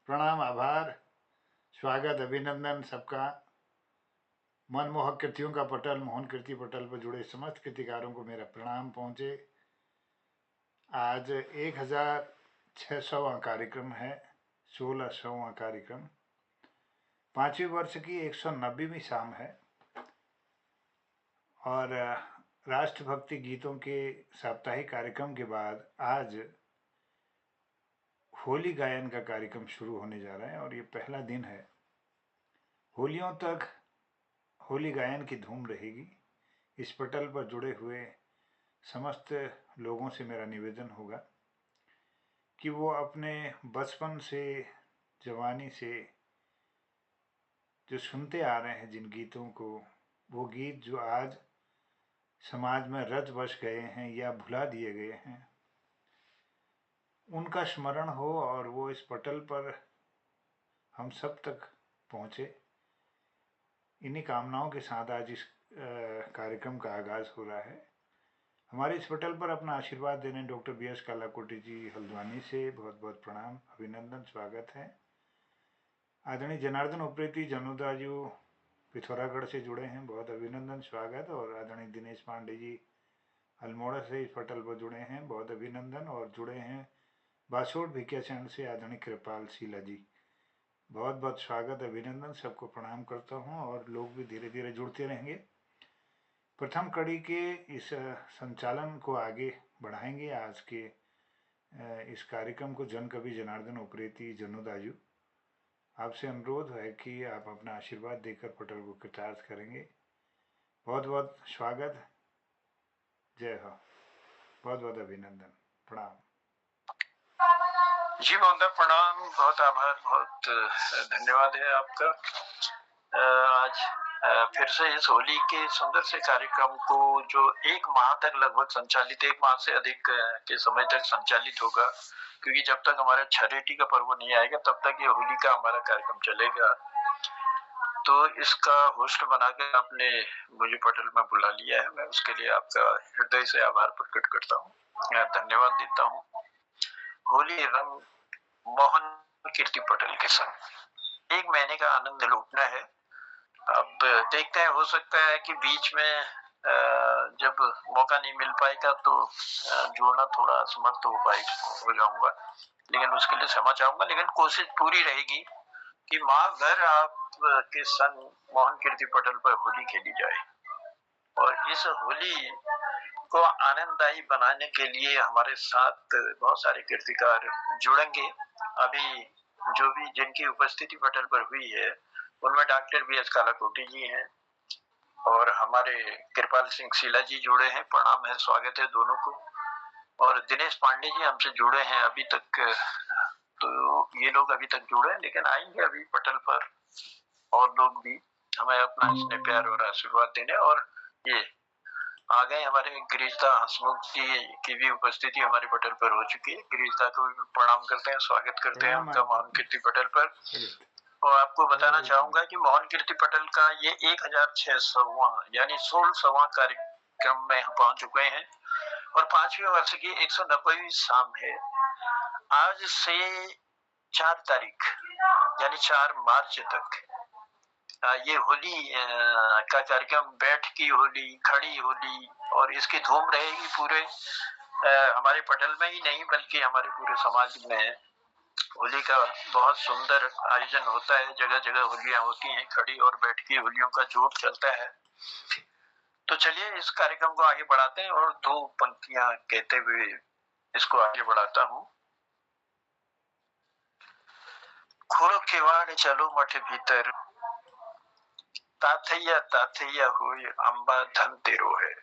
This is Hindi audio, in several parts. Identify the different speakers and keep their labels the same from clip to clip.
Speaker 1: प्रणाम, आभार, स्वागत, अभिनंदन सबका। मनमोहक कृतियों का पटल, मोहन कीर्ति पटल पर जुड़े समस्त कृतिकारों को मेरा प्रणाम पहुँचे। आज 1600वां कार्यक्रम है, 1600वां कार्यक्रम, 5वीं वर्ष की 190वीं शाम है और राष्ट्रभक्ति गीतों के साप्ताहिक कार्यक्रम के बाद आज होली गायन का कार्यक्रम शुरू होने जा रहा है और ये पहला दिन है। होलियों तक होली गायन की धूम रहेगी। इस पटल पर जुड़े हुए समस्त लोगों से मेरा निवेदन होगा कि वो अपने बचपन से, जवानी से जो सुनते आ रहे हैं जिन गीतों को, वो गीत जो आज समाज में रच बस गए हैं या भुला दिए गए हैं, उनका स्मरण हो और वो इस पटल पर हम सब तक पहुँचे। इन्हीं कामनाओं के साथ आज इस कार्यक्रम का आगाज़ हो रहा है। हमारे इस पटल पर अपना आशीर्वाद देने डॉक्टर BS कालाकोटी जी हल्द्वानी से बहुत बहुत प्रणाम, अभिनंदन, स्वागत है। आदरणीय जनार्दन उप्रेती जनुदाजू पिथौरागढ़ से जुड़े हैं, बहुत अभिनंदन, स्वागत। और आदरणीय दिनेश पांडे जी अल्मोड़ा से इस पटल पर जुड़े हैं, बहुत अभिनंदन। और जुड़े हैं बासोड़ भिकियाचरण से आदरणीय कृपाल शीला जी, बहुत बहुत स्वागत, अभिनंदन, सबको प्रणाम करता हूँ। और लोग भी धीरे धीरे जुड़ते रहेंगे। प्रथम कड़ी के इस संचालन को आगे बढ़ाएंगे आज के इस कार्यक्रम को जन कवि जनार्दन उप्रेती जनुदाजू। आपसे अनुरोध है कि आप अपना आशीर्वाद देकर पटल को कृतार्थ करेंगे। बहुत बहुत स्वागत, जय हो, बहुत बहुत अभिनंदन, प्रणाम
Speaker 2: जी। बहुत प्रणाम, बहुत आभार, बहुत धन्यवाद है आपका। आज फिर से इस होली के सुंदर से कार्यक्रम को जो 1 माह तक लगभग संचालित, 1 माह से अधिक के समय तक संचालित होगा, क्योंकि जब तक हमारा छठेठी का पर्व नहीं आएगा तब तक ये होली का हमारा कार्यक्रम चलेगा। तो इसका होस्ट बनाकर आपने मुझे पटल में बुला लिया है, मैं उसके लिए आपका हृदय से आभार प्रकट करता हूँ, धन्यवाद देता हूँ। होली रंग मोहन कीर्ति पटल के संग 1 महीने का आनंद लूटना है। अब देखते हैं, हो सकता है कि बीच में जब मौका नहीं मिल पाएगा तो जुड़ना थोड़ा असमर्थ हो जाऊंगा, लेकिन उसके लिए क्षमा चाहूंगा। लेकिन कोशिश पूरी रहेगी कि माँ घर आप के संग मोहन कीर्ति पटल पर होली खेली जाए। और इस होली को आनंददायी बनाने के लिए हमारे साथ बहुत सारे कीर्तिकार जुड़ेंगे। अभी जो भी जिनकी उपस्थिति पटल पर हुई है उनमें डॉक्टर BS कालाकोटी जी हैं और हमारे कृपाल सिंह शीला जी जुड़े हैं, प्रणाम है, स्वागत है दोनों को। और दिनेश पांडे जी हमसे जुड़े हैं अभी तक, तो ये लोग अभी तक जुड़े हैं, लेकिन आएंगे अभी पटल पर और लोग भी हमें अपना स्नेह प्यार और आशीर्वाद देने। और ये आ गए हमारे गिरीशदा हंसमुख जी की भी उपस्थिति हमारे पटल पर हो चुकी है। गिरीशदा को भी प्रणाम करते हैं, स्वागत करते हैं उनका मोहन कीर्ति पटल पर। और आपको बताना चाहूंगा कि मोहन कीर्ति पटल का ये 1600वां यानी 16वां कार्यक्रम में हम पहुंच चुके हैं और 5वीं वर्ष की 190वीं शाम है। आज से 4 तारीख यानी 4 मार्च तक ये होली का कार्यक्रम, बैठ की होली, खड़ी होली, और इसकी धूम रहेगी पूरे हमारे पटल में ही नहीं बल्कि हमारे पूरे समाज में। होली का बहुत सुंदर आयोजन होता है, जगह जगह होलियां होती हैं, खड़ी और बैठ की होलियों का जोर चलता है। तो चलिए इस कार्यक्रम को आगे बढ़ाते हैं और 2 पंक्तियां कहते हुए इसको आगे बढ़ाता हूँ। खोलो किवाड़ चलो मठ भीतर, ताथैया ताथैया होय अम्बा धन तेरो है।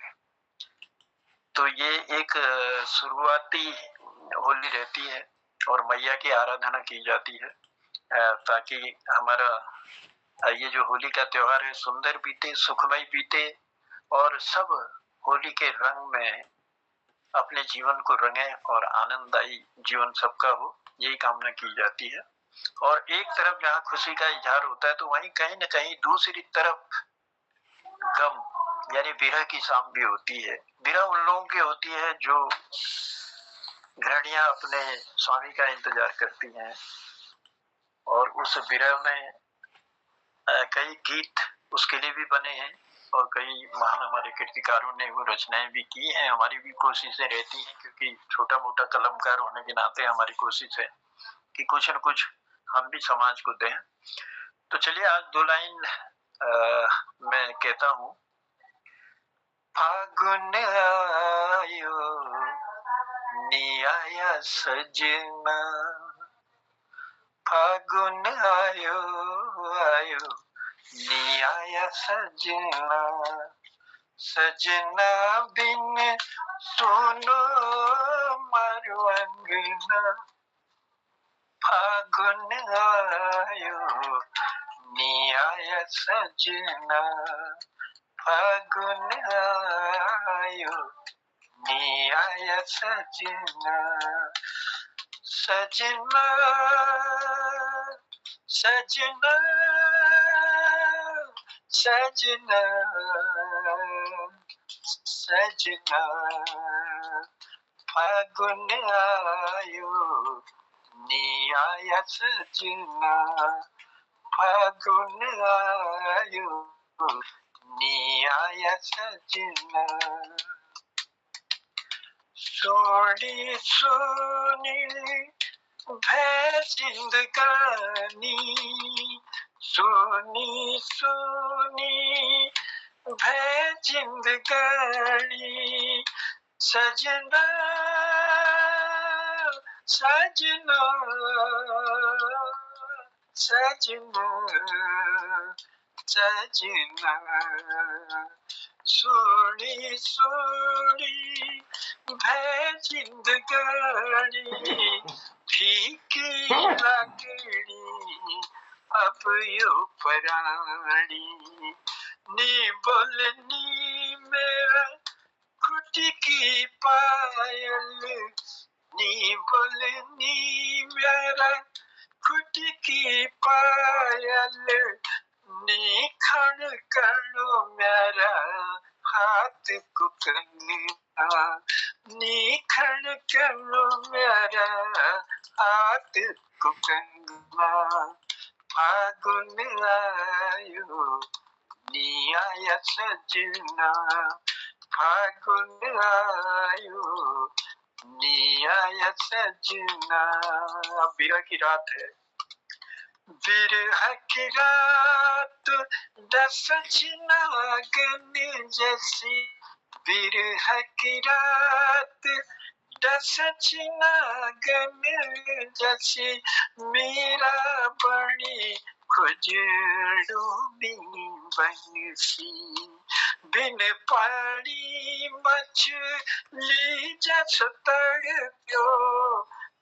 Speaker 2: तो ये एक शुरुआती होली रहती है और मैया की आराधना की जाती है ताकि हमारा ये जो होली का त्योहार है सुंदर बीते, सुखमय बीते और सब होली के रंग में अपने जीवन को रंगे और आनंददायी जीवन सबका हो, यही कामना की जाती है। और एक तरफ जहाँ खुशी का इजहार होता है तो वहीं कहीं न कहीं दूसरी तरफ गम यानी विरह की शाम भी होती है। विरह उन लोगों की होती है जो गृहणियां अपने स्वामी का इंतजार करती हैं, और उस विरह में कई गीत उसके लिए भी बने हैं और कई महान हमारे कृतिकारों ने वो रचनाएं भी की हैं। हमारी भी कोशिशें रहती हैं, क्योंकि छोटा मोटा कलमकार होने के नाते हमारी कोशिश है कि कुछ न कुछ हम भी समाज को दें। तो चलिए आज 2 लाइन मैं कहता हूँ। फागुन आयो नियाया सजना, फागुन आयो आयो नियाया सजना, सजना बिन सुनो मारो अंगना, फागुन आयो नियाया सजना, फागुन आयो नियाया सजना, सजना सजना सजना सजना, फागुन आयो नियाया सजना, फागुन आयो नियाया सजना, सोनी सोनी भै जिंदगानी, सोनी सोनी भै जिंदगानी, सजना सजना सजना सजना, सोनी सोनी भै जिंदगानी, फीकी लकड़ी अब यो परानी, नी बोलनी मेरा खुटकी पायल, नी बोलनी मेरा खुटकी पायल, नी खड़ करो मेरा हाथ को कंगना, नी खड़ करो मेरा हाथ को कंगना, फागुन आयो नियाया सजना, फागुन आयो नियाया सजना। बिरह की रात है, बिरह की रात दस नागन जैसी, बिरह की रात दस नागन जैसी, मेरा बड़ी खुजड़ू बिन बंसी, बिन पानी मछली जस तड़प्यो,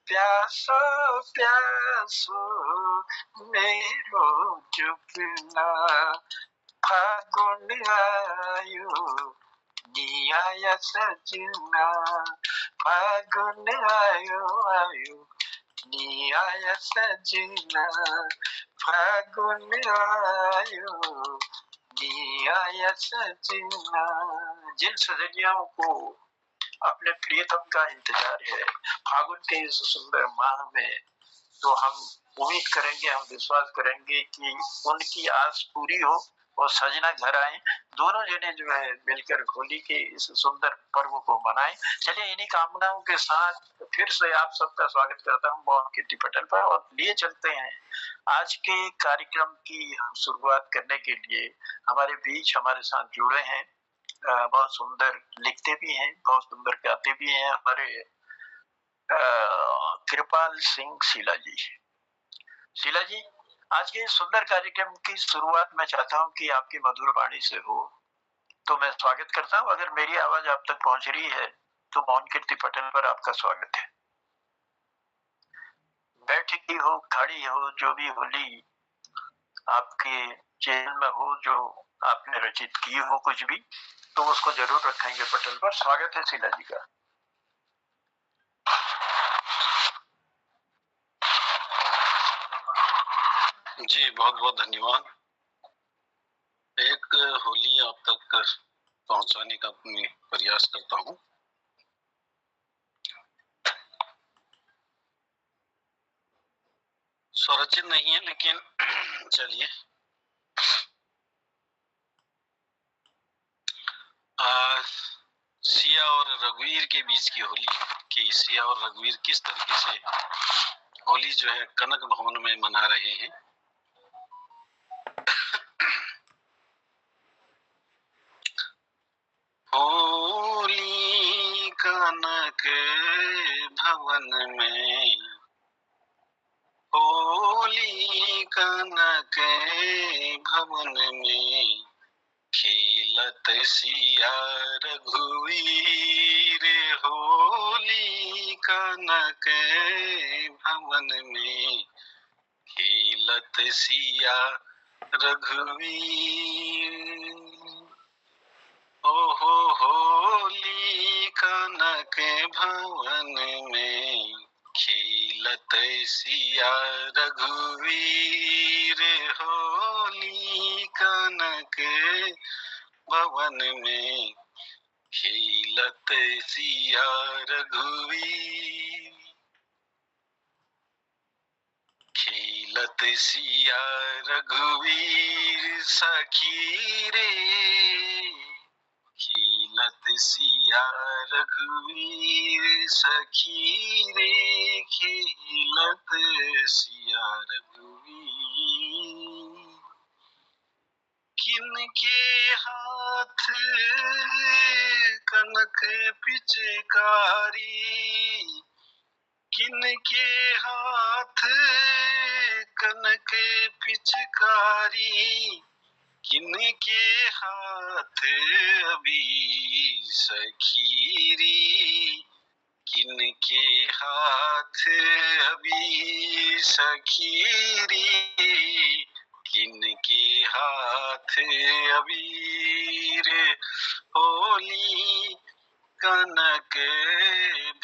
Speaker 2: प्यासो प्यासो मेरो जुगना, फागुन आयो नियाया सजना, फागुन आयो आयो नियाया सजना, फागुन आयो नियाया सजना। जिन सजनियों को अपने प्रियतम का इंतजार है फागुन के इस सुंदर माह में, तो हम उम्मीद करेंगे, हम विश्वास करेंगे कि उनकी आस पूरी हो और सजना घर आए, दोनों जने जो है मिलकर होली के इस सुंदर पर्व को मनाएं। चलिए इन्हीं कामनाओं के साथ फिर से आप सबका स्वागत करता हूँ मोहन कीर्ति पटेल पर, और लिए चलते हैं आज के कार्यक्रम की हम शुरुआत करने के लिए। हमारे बीच हमारे साथ जुड़े हैं, बहुत सुंदर लिखते भी हैं, बहुत सुंदर गाते भी हैं, हमारे कृपाल सिंह शीला जी। शीला जी, आज के सुंदर कार्यक्रम की शुरुआत मैं चाहता हूं कि आपकी मधुर वाणी से हो, तो मैं स्वागत करता हूं। अगर मेरी आवाज आप तक पहुंच रही है तो मोहन कीर्ति पटेल पर आपका स्वागत है। बैठी हो खड़ी हो, जो भी होली आपके चैनल में हो, जो आपने रचित की हो कुछ भी, तो उसको जरूर रखेंगे पटेल पर। स्वागत है शीला जी का।
Speaker 3: जी बहुत बहुत धन्यवाद। एक होली आप तक पहुंचाने का मैं प्रयास करता हूं। स्वरचित नहीं है, लेकिन चलिए। सिया और रघुवीर के बीच की होली कि सिया और रघुवीर किस तरीके से होली जो है कनक भवन में मना रहे हैं। होली कनक भवन में, होली कनक भवन में, खेलत सिया रघुवीर होली कनक भवन में, खेलत सिया रघुवीर। ओहो होली कनक भवन में, खेलत सिया रघुवीर होली कनक भवन में, खेलत सिया रघुवीर। खेलत सिया रघुवीर सखी रे, खेलत सिया रघुवीर सखी रे, खेलत सिया रघुवीर। किनके हाथ कनक पिचकारी, किनके हाथ कनक पिचकारी, किनके हाथ अभी सखीरी, किनके हाथ अभी सखीरी, किनके हाथ अबीर होली कनक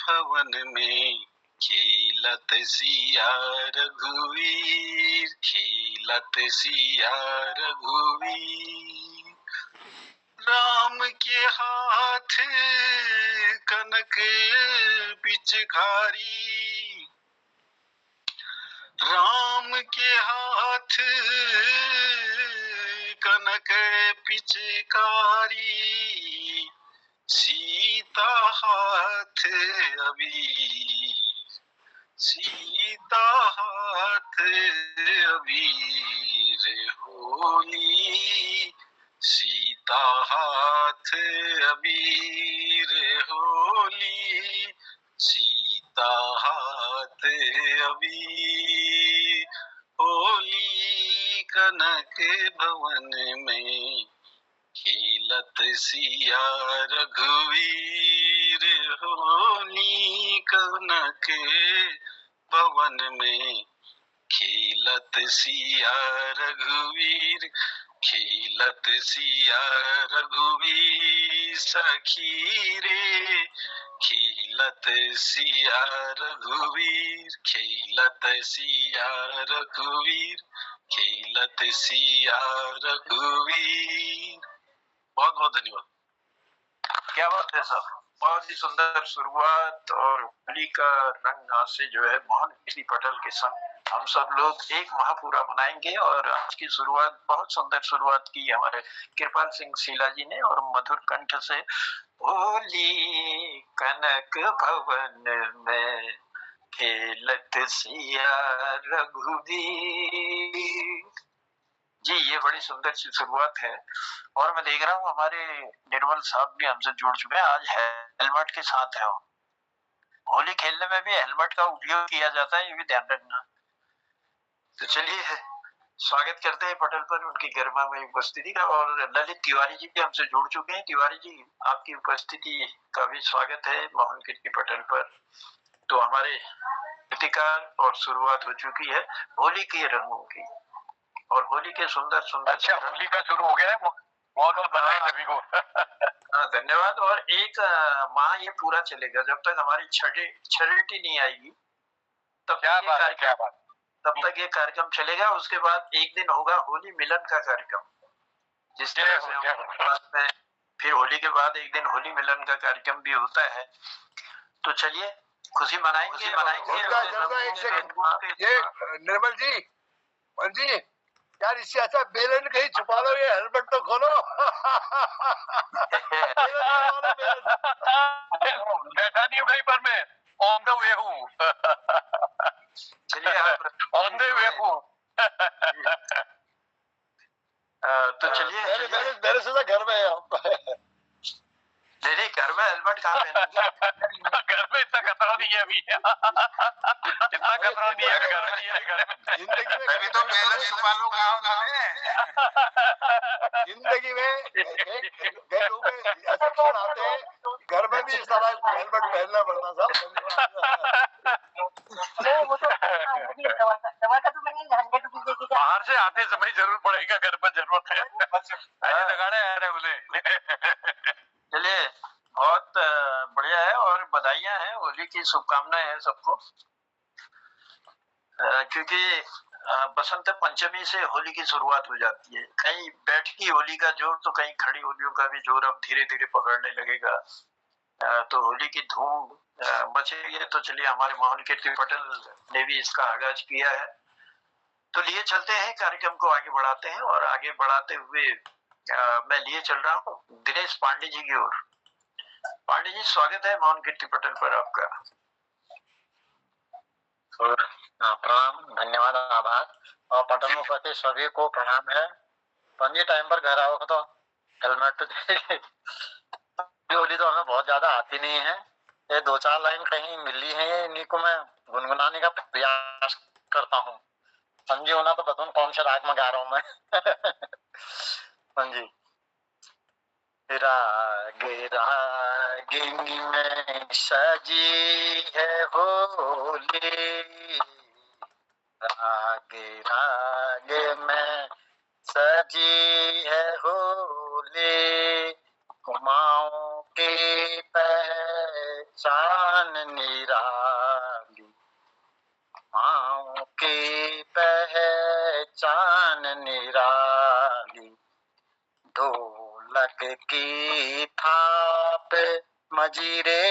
Speaker 3: भवन में, खेलत सिया रघुवीर, खेलत सिया रघुवीर। राम के हाथ कनक पिचकारी, राम के हाथ कनक पिचकारी, सीता हाथ अबीर, सीता हाथ अबीर होली, सीता हाथ अबीर होली, सीता हाथ अबीर होली कनक भवन में, खेलत सिया रघुवीर होली कनक भवन में, खेलत सिया रघुवीर, खेलत सिया रघुवीर सखी रे, खेलत सिया रघुवीर, खेलत सिया रघुवीर, खेलत सिया रघुवीर। बहुत बहुत धन्यवाद।
Speaker 2: क्या बात है सर, बहुत ही सुंदर शुरुआत। और होली का रंग आज से जो है मोहन कीर्ति पटेल के संग हम सब लोग एक माह पूरा मनाएंगे। और आज की शुरुआत, बहुत सुंदर शुरुआत की हमारे कृपाल सिंह शीला जी ने, और मधुर कंठ से होली कनक भवन में, खेलत सिया रघुवीर। जी, ये बड़ी सुंदर सी शुरुआत है। और मैं देख रहा हूँ हमारे निर्मल साहब भी हमसे जुड़ चुके हैं। आज हेलमेट के साथ है। होली खेलने में भी हेलमेट का उपयोग किया जाता है, ये भी ध्यान रखना। तो चलिए स्वागत करते हैं पटेल पर उनकी गरिमा में उपस्थिति का। और ललित तिवारी जी भी हमसे जुड़ चुके हैं। तिवारी जी, आपकी उपस्थिति का भी स्वागत है मोहन कीर्ति पटेल पर। तो हमारे गीतिकार और शुरुआत हो चुकी है होली के रंगों की, और होली के सुंदर सुंदर।
Speaker 4: अच्छा, होली का शुरू हो गया है। बहुत बहुत बधाई सभी को।
Speaker 2: धन्यवाद। और एक माह ये पूरा चलेगा जब तक हमारी छठी नहीं आएगी, तब
Speaker 4: क्या बात है, क्या बात।
Speaker 2: तब तक ये कार्यक्रम चलेगा। उसके बाद एक दिन होगा होली मिलन का कार्यक्रम, जिस तरह से हम में फिर होली के बाद एक दिन होली मिलन का कार्यक्रम भी होता है। तो चलिए खुशी मनाएंगे
Speaker 4: एक सेकंड, ये निर्मल जी, वन जी, यार इससे अच्छा बेलन कहीं छुपा लो, ये हेलमेट तो खोलो। बैठा नहीं हूँ कहीं पर, मैं ऑन द वे हूँ।
Speaker 2: चलिए
Speaker 4: ऑन द वे हूँ।
Speaker 2: तो चलिए
Speaker 4: मेरे से घर में है।
Speaker 2: नहीं, घर में हेलमेट कहाँ पहनेंगे?
Speaker 4: घर में इतना खतरा नहीं है अभी। इतना खतरा नहीं है घर में। जिंदगी में
Speaker 1: तभी तो बेलन छुपा लो गाँव में।
Speaker 4: जिंदगी में कई लोग ऐसे क्षण आते हैं, घर में भी इस तरह हेलमेट पहनना पड़ता साहब।
Speaker 5: दवा का तो मैंने 100 रुपीज
Speaker 4: बाहर से आते समय जरूर पड़ेगा, घर पर जरूरत है। दगाड़े आ रहे बोले।
Speaker 2: चलिए, बहुत बढ़िया है और बधाइयां हैं, होली की शुभकामनाएं हैं सबको, क्योंकि बसंत पंचमी से होली की शुरुआत हो जाती है। कहीं बैठकी होली का जोर तो कहीं खड़ी होलियों का भी जोर अब धीरे धीरे पकड़ने लगेगा। तो होली की धूम मचेगी। तो चलिए, हमारे मोहन कीर्ति पटेल ने भी इसका आगाज किया है, तो लिए चलते हैं, कार्यक्रम को आगे बढ़ाते हैं। और आगे बढ़ाते हुए मैं लिए चल रहा हूँ दिनेश पांडे जी की ओर। पांडे जी, स्वागत है मोहन कीर्ति पटेल पर आपका।
Speaker 6: प्रणाम, धन्यवाद, आभार। और पटल में उपस्थित सभी को प्रणाम है। पंजी टाइम पर घर आओ तो हेलमेट तो होली तो हमें बहुत ज्यादा आती नहीं है। ये 2-4 लाइन कहीं मिली है, इन्हीं को मैं गुनगुनाने का प्रयास करता हूँ। पंजी होना तो बताऊं कौन से राग में गा रहा हूँ मैं। पंजी राग रागिनी में सजी है होली, राग राग में सजी है होली, कुमाऊं की पहचान निराली, कुमाऊं की पहचान निराली, ढोलक की थाप मजीरे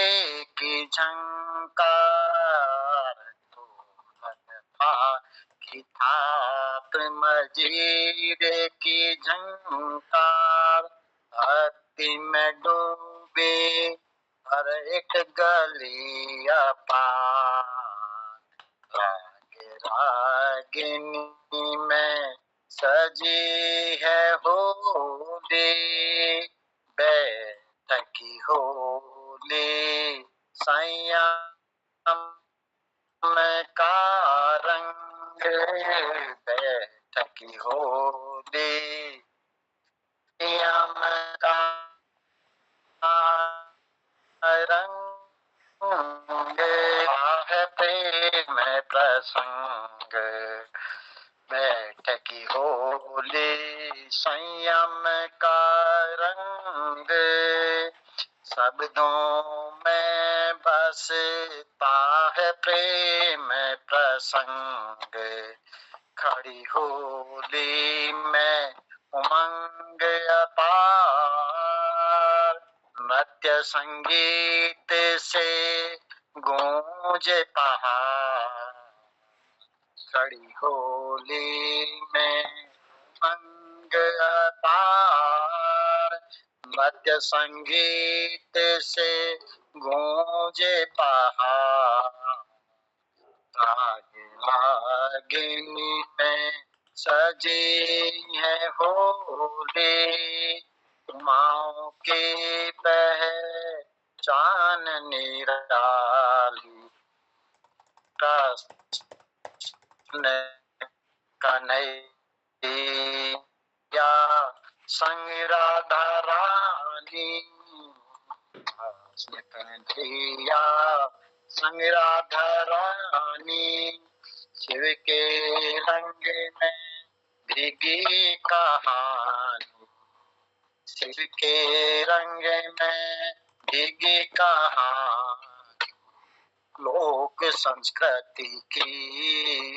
Speaker 6: की झंकार, ढोलक की थाप मजीरे की झंकार, भक्ति में डूबे हर एक गली अपार, राग रागिनी में सजी है होली, बैठकी होली संयम का रंग, बैठकी होली संयम का रंग, है प्रेम प्रसंग, बैठकी होली संयम का रंग, शब्दों में बसता है प्रेम प्रसंग, खड़ी होली में उमंग अपार, नृत्य संगीत से गूंजे पहाड़, खड़ी होली में उमंग अपार, नृत्य संगीत से गूंजे पहाड़, राग रागिनी में सजी है होली, कुमाऊं की पहचान निराली, कन्हैया संग राधा रानी, कन्हैया संग राधा रानी, शिव के रंग में भीगी कहानी, शिव के रंग में भीगी कहानी, लोक संस्कृति की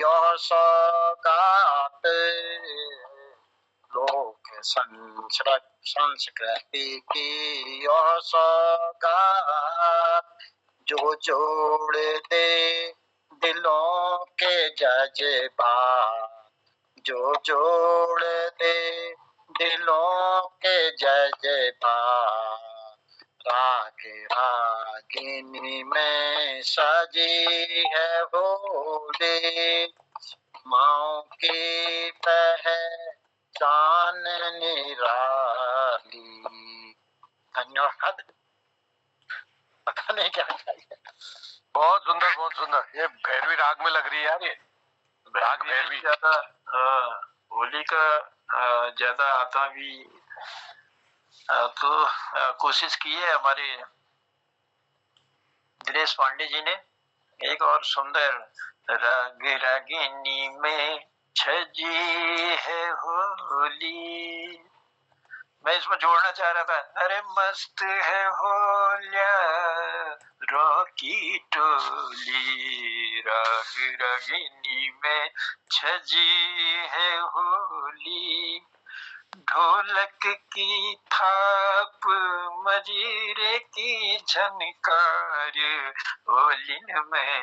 Speaker 6: और सौगात, लोक संस्कृति की और सौगात, जो जोड़ते दिलों के जज्बात, जो जोड़ते दिलों के जज्बात, राग रागिनी में सजी है होली, माँ की पहचान निराली। धन्यवाद। पता नहीं क्या चाहिए।
Speaker 4: बहुत सुंदर, बहुत सुंदर। ये भैरवी राग में लग रही है यार, ये राग भैरवी।
Speaker 2: ज्यादा होली का ज्यादा आता भी तो कोशिश की है हमारे दिनेश पांडे जी ने। एक और सुंदर राग रागिनी में छजी है होली, मैं इसमें जोड़ना चाह रहा था, अरे मस्त है होलिया रॉकी टोली, राग रागिनी में छजी है होली, ढोलक की थाप मजीरे की झनकार, होलिन में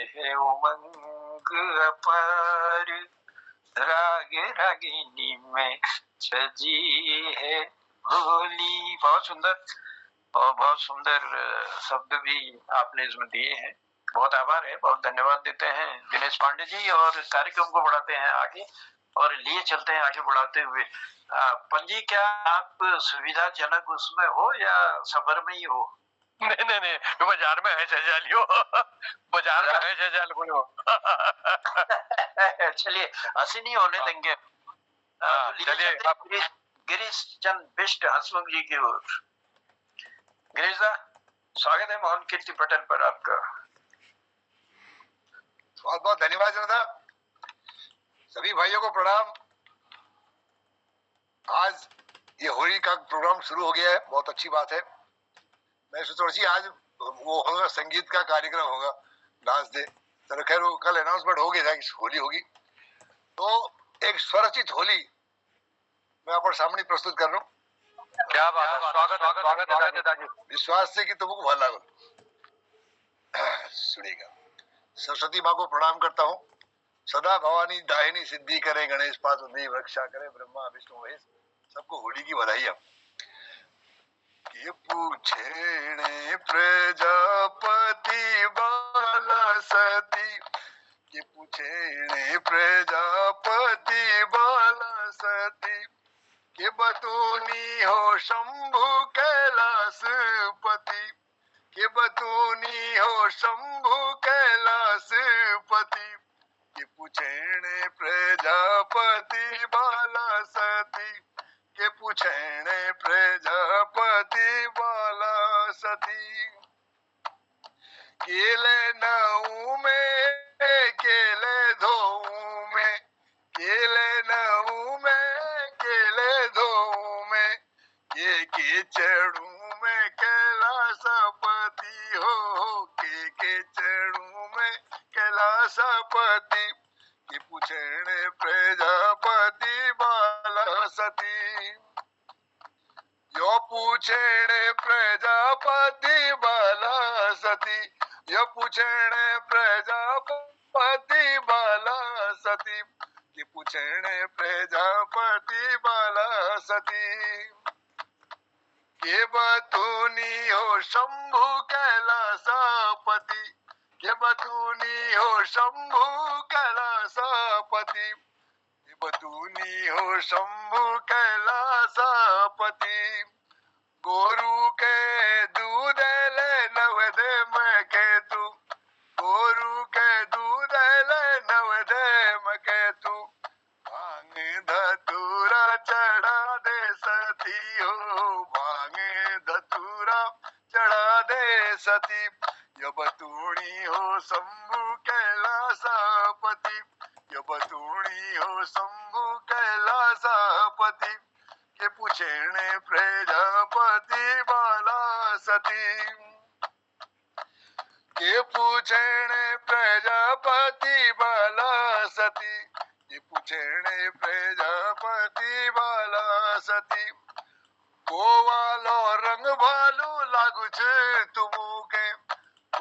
Speaker 2: है उमंग अपार, राग रागिनी में सजी है होली। बहुत सुंदर और बहुत सुंदर शब्द भी आपने इसमें दिए हैं। बहुत आभार है, बहुत धन्यवाद देते हैं दिनेश पांडे जी, और कार्यक्रम को बढ़ाते हैं आगे और लिए चलते हैं आगे बढ़ाते हुए। पंजी, क्या आप सुविधाजनक उसमें हो या सफर में ही हो?
Speaker 4: नहीं नहीं नहीं, बाजार में है जजालियो, बाजार में है जजाल बोलो।
Speaker 2: चलिए, हंसी नहीं होने देंगे। तो चलिए गिरीश चंद बिष्ट हंसमुख जी की ओर। गिरीश दा, स्वागत है मोहन कीर्ति पटल पर आपका।
Speaker 4: बहुत बहुत धन्यवाद जनता, सभी भाइयों को प्रणाम। आज ये होली का प्रोग्राम शुरू हो गया है, बहुत अच्छी बात है। मैं थोड़ी सी आज वो होगा, संगीत का कार्यक्रम होगा, डांस डे। चलो खैर, वो कल अनाउंसमेंट हो गया था कि होली होगी, तो एक स्वरचित होली मैं आप सामने प्रस्तुत कर रहा हूँ। क्या बात है, स्वागत है दादी। विश्वास से कि तुमको भला लगा। सुनिएगा। सरस्वती माँ को प्रणाम करता हूँ। सदा भवानी दाहिनी सिद्धि करे, गणेश पार्वती रक्षा करे, ब्रह्मा विष्णु महेश सबको होली की बधाई। ये पूछेणे प्रजापति बाला सती, ये पूछेणे प्रजापति बाला सती, के बतूनी हो शंभु कैलाश पति, के बतूनी हो शंभु कैलाश पति, ये पूछेणे प्रजापति बाला सती, के पूछेणे प्रजापति बाला सती, केले नऊ में केले धोऊ में, केले नऊ में केले धोऊ में, ये के चढ़ू में कैलाशपति हो, के चढ़ू में कैलाशपति, कि पूछेणे प्रजापति बाला सती, यो पूछेणे प्रजापति बाला सती, यो पूछेणे प्रजापति बाला सती, कि पूछेणे प्रजापति बाला सती, के बतूनी हो शंभु कैलाशपति, के बतूनी हो शंभु कैलाशपति, के बतूनी हो शंभु कैलाशपति, गोरु के दूध ले नवदे में के तू, गोरु के दूध ले नवदे में के तू, भांग धतूरा चढ़ा दे सती हो, भांग धतूरा चढ़ा दे सती, यो बतूणी हो शंभु कैलाशपति, यो बतूणी हो शंभु कैलाशपति, के पूछेणे प्रजापति बाला सती, के पूछेणे प्रजापति बाला सती, ये पूछेणे प्रजापति बाला सती, गोवालो रंग भालू लागू छे तुमू के,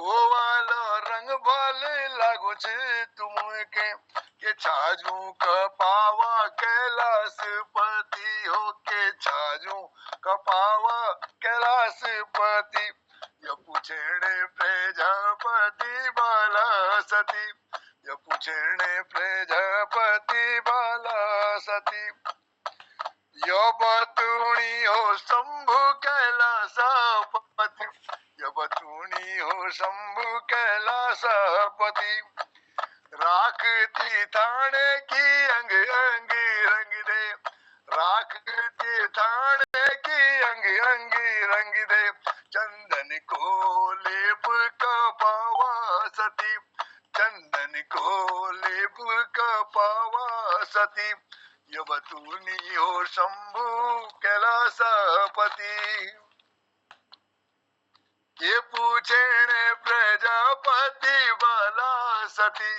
Speaker 4: गोवालो रंग बाल लागो छे तुम के छाजू कपावा कैलाश पति हो के छाजू कपावा कैलाश पति ये पूछेणे प्रजापति बाला सती ये पूछेणे प्रजापति बाला सती यो बतूणी हो शंभु कैलासपति यो बतूणी हो शंभु कैलासपति राखती थाने की अंग अंग रंग दे राखती थाने की अंग अंग रंग दे चंदन को लेप कपावा सती चंदन को लेप कपावा सती ये बतूनी हो शंभु कैलासपति ये पूछेणे प्रजापति बाला सती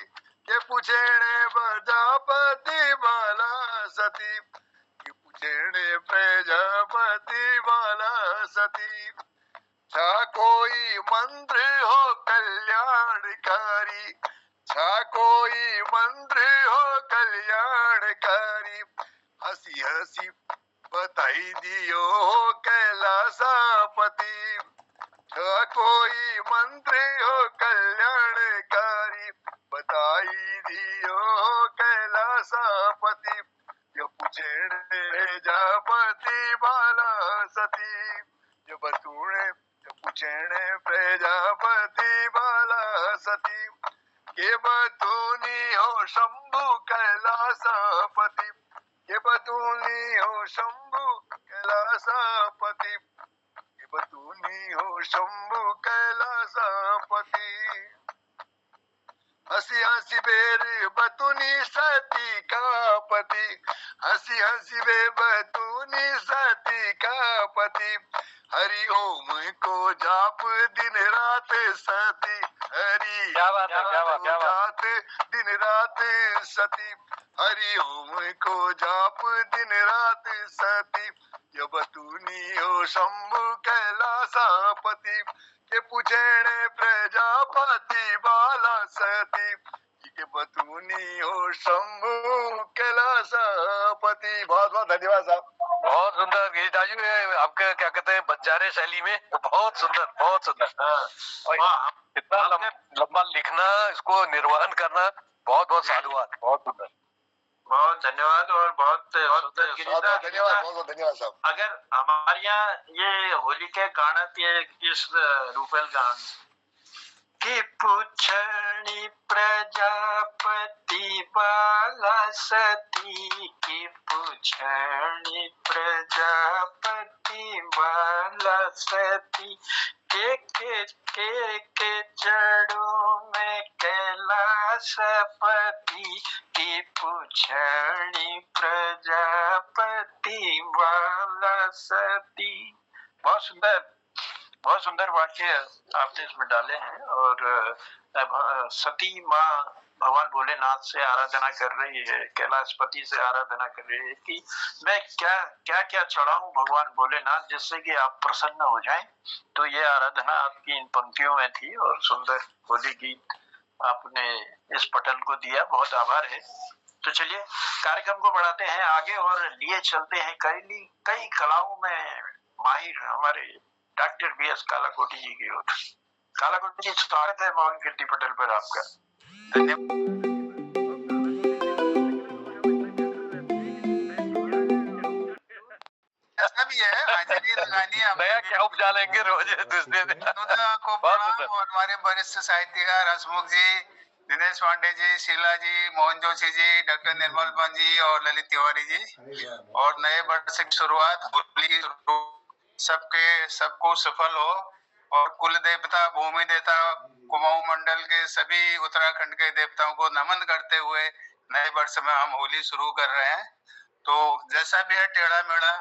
Speaker 4: ये पूछेणे प्रजापति बाला सती ये पूछेणे प्रजापति बाला सती छा कोई मंत्र हो कल्याणकारी छा कोई मंत्र हो कल्याणकारी हंसी हंसी बताई दियो हो कैलासपति छा कोई मंत्र हो कल्याणकारी बताई दियो हो कैलासपति ये पूछेणे जापति बाला सती ये बतूणे ये पूछेणे प्रजापति बाला सती के बतूनी हो शंभु कैलासपति के बतूनी हो शंभु कैलासपति के बतूनी हो शंभु कैलासपति हंसी हंसी बेर बतूनी सती का पति हंसी हंसी बे बतूनी सती का पति हरि ओम को जाप दिन रात सती हरि जाप दिन रात सती हरि ओम को जाप दिन रात सती ये बतूनी हो शंभु कैलासपति के पूछेणे प्रजापति बाला सती के बतूनी हो शंभु कैलासपति। बहुत बहुत धन्यवाद साहब।
Speaker 7: बहुत सुंदर गीताजी, आपके क्या कहते हैं बंजारे शैली में, बहुत सुंदर बहुत सुंदर। इतना लंबा लिखना, इसको निर्वहन करना, बहुत बहुत साधुवाद, बहुत सुंदर।
Speaker 2: बहुत धन्यवाद और बहुत सुंदर
Speaker 4: धन्यवाद, बहुत धन्यवाद साहब।
Speaker 2: अगर हमारे यहाँ ये होली के गाना इस रूपल गान की पुछणी प्रजापति बाला सती की पुछणी प्रजापति बाला सती के जड़ों में कैलासपति की पुछणी प्रजापति बाला सती। बहुत सुंदर वाक्य आपने इसमें डाले हैं। और सती माँ भगवान भोलेनाथ से आराधना कर रही है, कैलाशपति से आराधना कर रही है कि मैं क्या चढ़ाऊं भगवान भोलेनाथ जिससे कि आप प्रसन्न हो जाएं। तो ये आराधना आपकी इन पंक्तियों में थी और सुंदर होली गीत आपने इस पटल को दिया, बहुत आभार है। तो चलिए कार्यक्रम को बढ़ाते हैं आगे और लिए चलते हैं कई कलाओं में माहिर हमारे डॉक्टर BS कालाकोटी जी की ओर। कालाकोटी जी, स्वागत है मोहन कीर्ति पटेल पर आपका।
Speaker 8: ऐसा भी है, हाजिरी लगानी है।
Speaker 7: नया क्या उपजा लेंगे रोज दूसरे दिन।
Speaker 8: को प्रणाम। और हमारे वरिष्ठ साहित्यकार हसमुख जी, दिनेश पांडे जी, शीला जी, मोहन जोशी जी, डॉक्टर निर्मल बन जी और ललित तिवारी जी। और नए वर्ष की शुरुआत होली सबको सफल हो। और कुल देवता भूमि देवता कुमाऊं मंडल के सभी उत्तराखंड के देवताओं को नमन करते हुए नए वर्ष में हम होली शुरू कर रहे हैं। तो जैसा भी है टेढ़ा मेढ़ा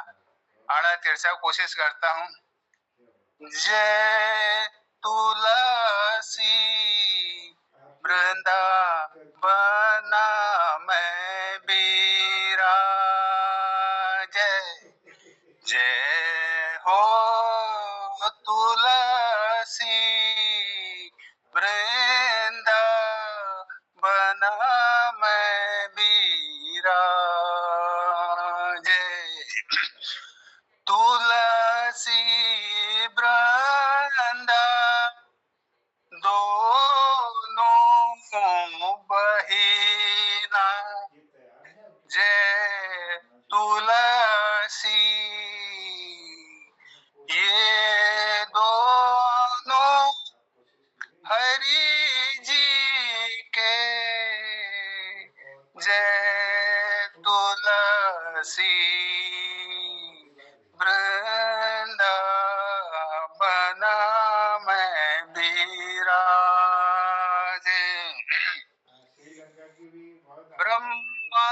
Speaker 8: आड़ा तिरछा कोशिश करता हूँ। जय तुलसी वृंदावना में विराज, जय हो तुलसी वही ना जय तुलसी, ये दोनों हरि जी के जय तुलसी, वृंदावन में विराजे। ब्रह्मा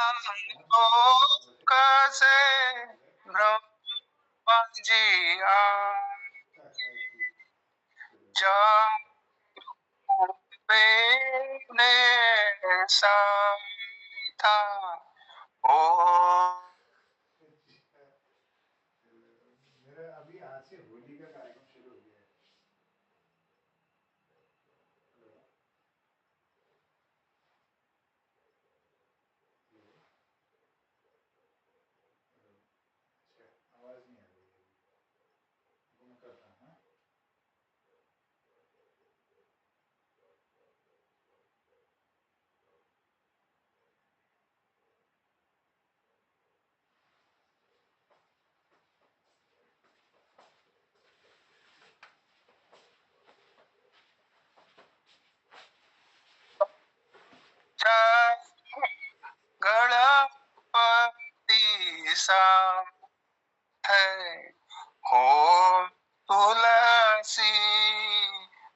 Speaker 8: लोक से ब्रह्मा जी ने सा था ओ।
Speaker 1: मेरा अभी आज से होली का कार्यक्रम शुरू हो गया है। आवाज नहीं आ रही है, मैं करता हूँ।
Speaker 8: गणपति सा है हो तुलसी,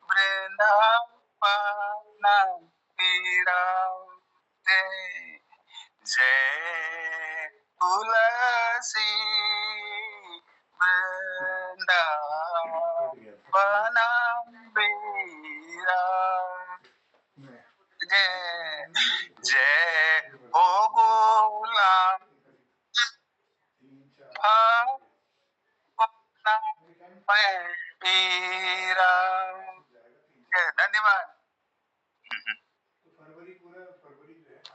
Speaker 8: वृंदावन विराजे। जय तुलसी, वृंदावन विराजे। जय हो गुलाम धन्यवाद।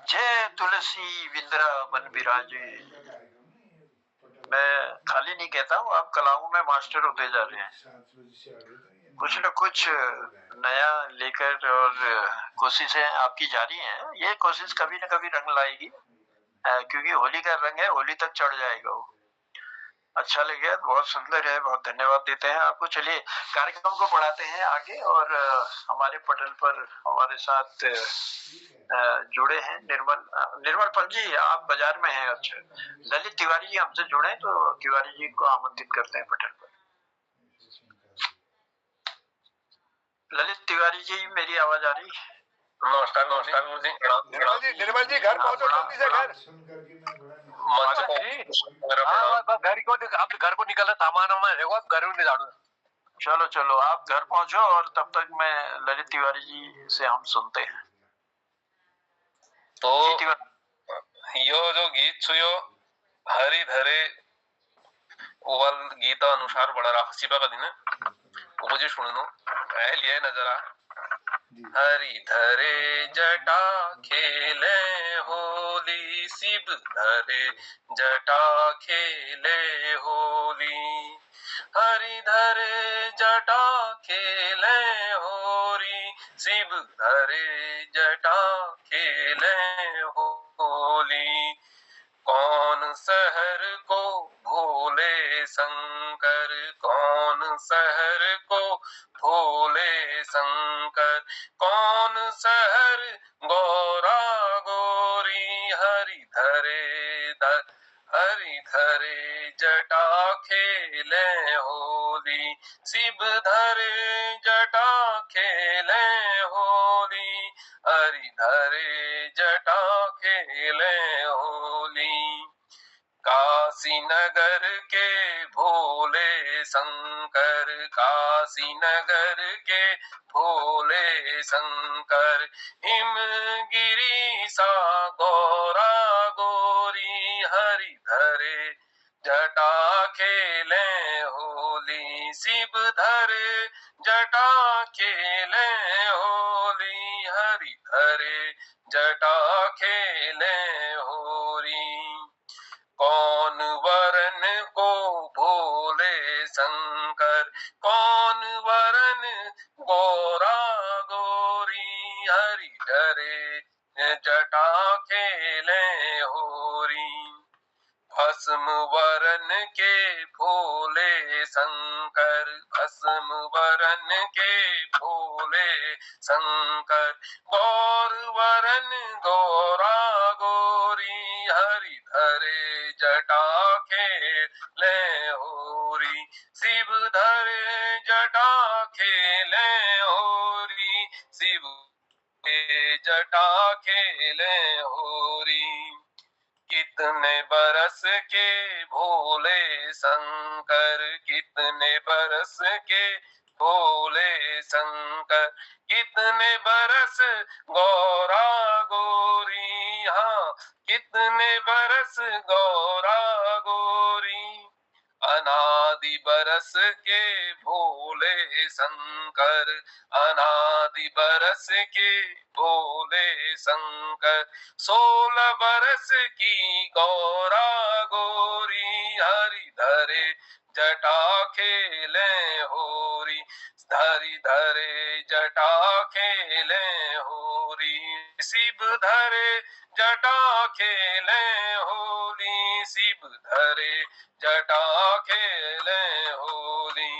Speaker 2: जय तुलसी वृंदावन विराजे। मैं खाली नहीं कहता हूँ, आप कलाओं में मास्टर होते जा रहे हैं। कुछ न कुछ नया लेकर और कोशिशें आपकी जारी हैं। ये कोशिश कभी न कभी रंग लाएगी, क्योंकि होली का रंग है, होली तक चढ़ जाएगा वो। अच्छा लगे, बहुत सुंदर है, बहुत धन्यवाद देते हैं आपको। चलिए कार्यक्रम को बढ़ाते हैं आगे, और हमारे पटल पर हमारे साथ जुड़े हैं निर्मल पल जी, आप बाजार में हैं। अच्छा, ललित तिवारी जी हमसे जुड़े, तो तिवारी जी को आमंत्रित करते हैं पटल पर। ललित तिवारी जी, मेरी आवाज आ रही?
Speaker 7: नमस्कार नमस्कार
Speaker 4: निर्मल जी घर पहुंचो जल्दी से, घर
Speaker 7: मंच को घर को अब घर को निकल सामान देखो, अब घर में झाड़ू।
Speaker 2: चलो चलो, आप घर पहुंचो, और तब तक मैं ललित तिवारी जी से हम सुनते हैं।
Speaker 7: तो यो जो गीत छो यो हरि धरे ओवल गीता अनुसार बड़ा राक्षसीपा का दिन है, वो मुझे सुनो लिया नजर आ। हरि धरे जटा खेले होली, शिव धरे जटा खेले होली। हरि धरे जटा खेले होरी, शिव धरे जटा खेले होली। कौन शहर को भोले शंकर, कौन शहर को भोले शंकर, कौन शहर गौरा गौरी। हरि धरे जटा खेले होली, शिव धरे जटा खेले होली। हरि धरे जटा खेले होली। काशी नगर के भोले शंकर, काशी नगर के भोले शंकर। हिमगिरी सा गौरा गौरी, हरि धरे जटा खेले होली, शिव धरे जटा खेले होली। हरि धरे जटा खेले होली। कौन वरन को भोले शंकर, कौन वरन गौरा गौरी। हरि धरे
Speaker 9: जटा खेले होरी, भस्म वरन के भोले शंकर, भस्म वरन के भोले शंकर, गौर वरन गौरा गोरी, हरि धरे जटा खेले होरी, शिव धरे जटा खेले होरी, शिव जटा खेले होरी, कितने बरस के भोले शंकर, कितने बरस के भोले शंकर, कितने बरस गौरा गोरी, हाँ कितने बरस गौरा गोरी, अनादि बरस के भोले शंकर, अनादि बरस के भोले शंकर, 16 बरस की गौरा गोरी, हरि धरे जटा खेले होरी, धरि धरे जटा खेले होरी, शिव धरे जटा खेले होली, शिव धरे जटा खेले होली,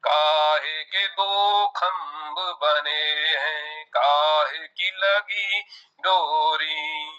Speaker 9: काहे के दो खम्भ बने हैं, काहे की लगी डोरी,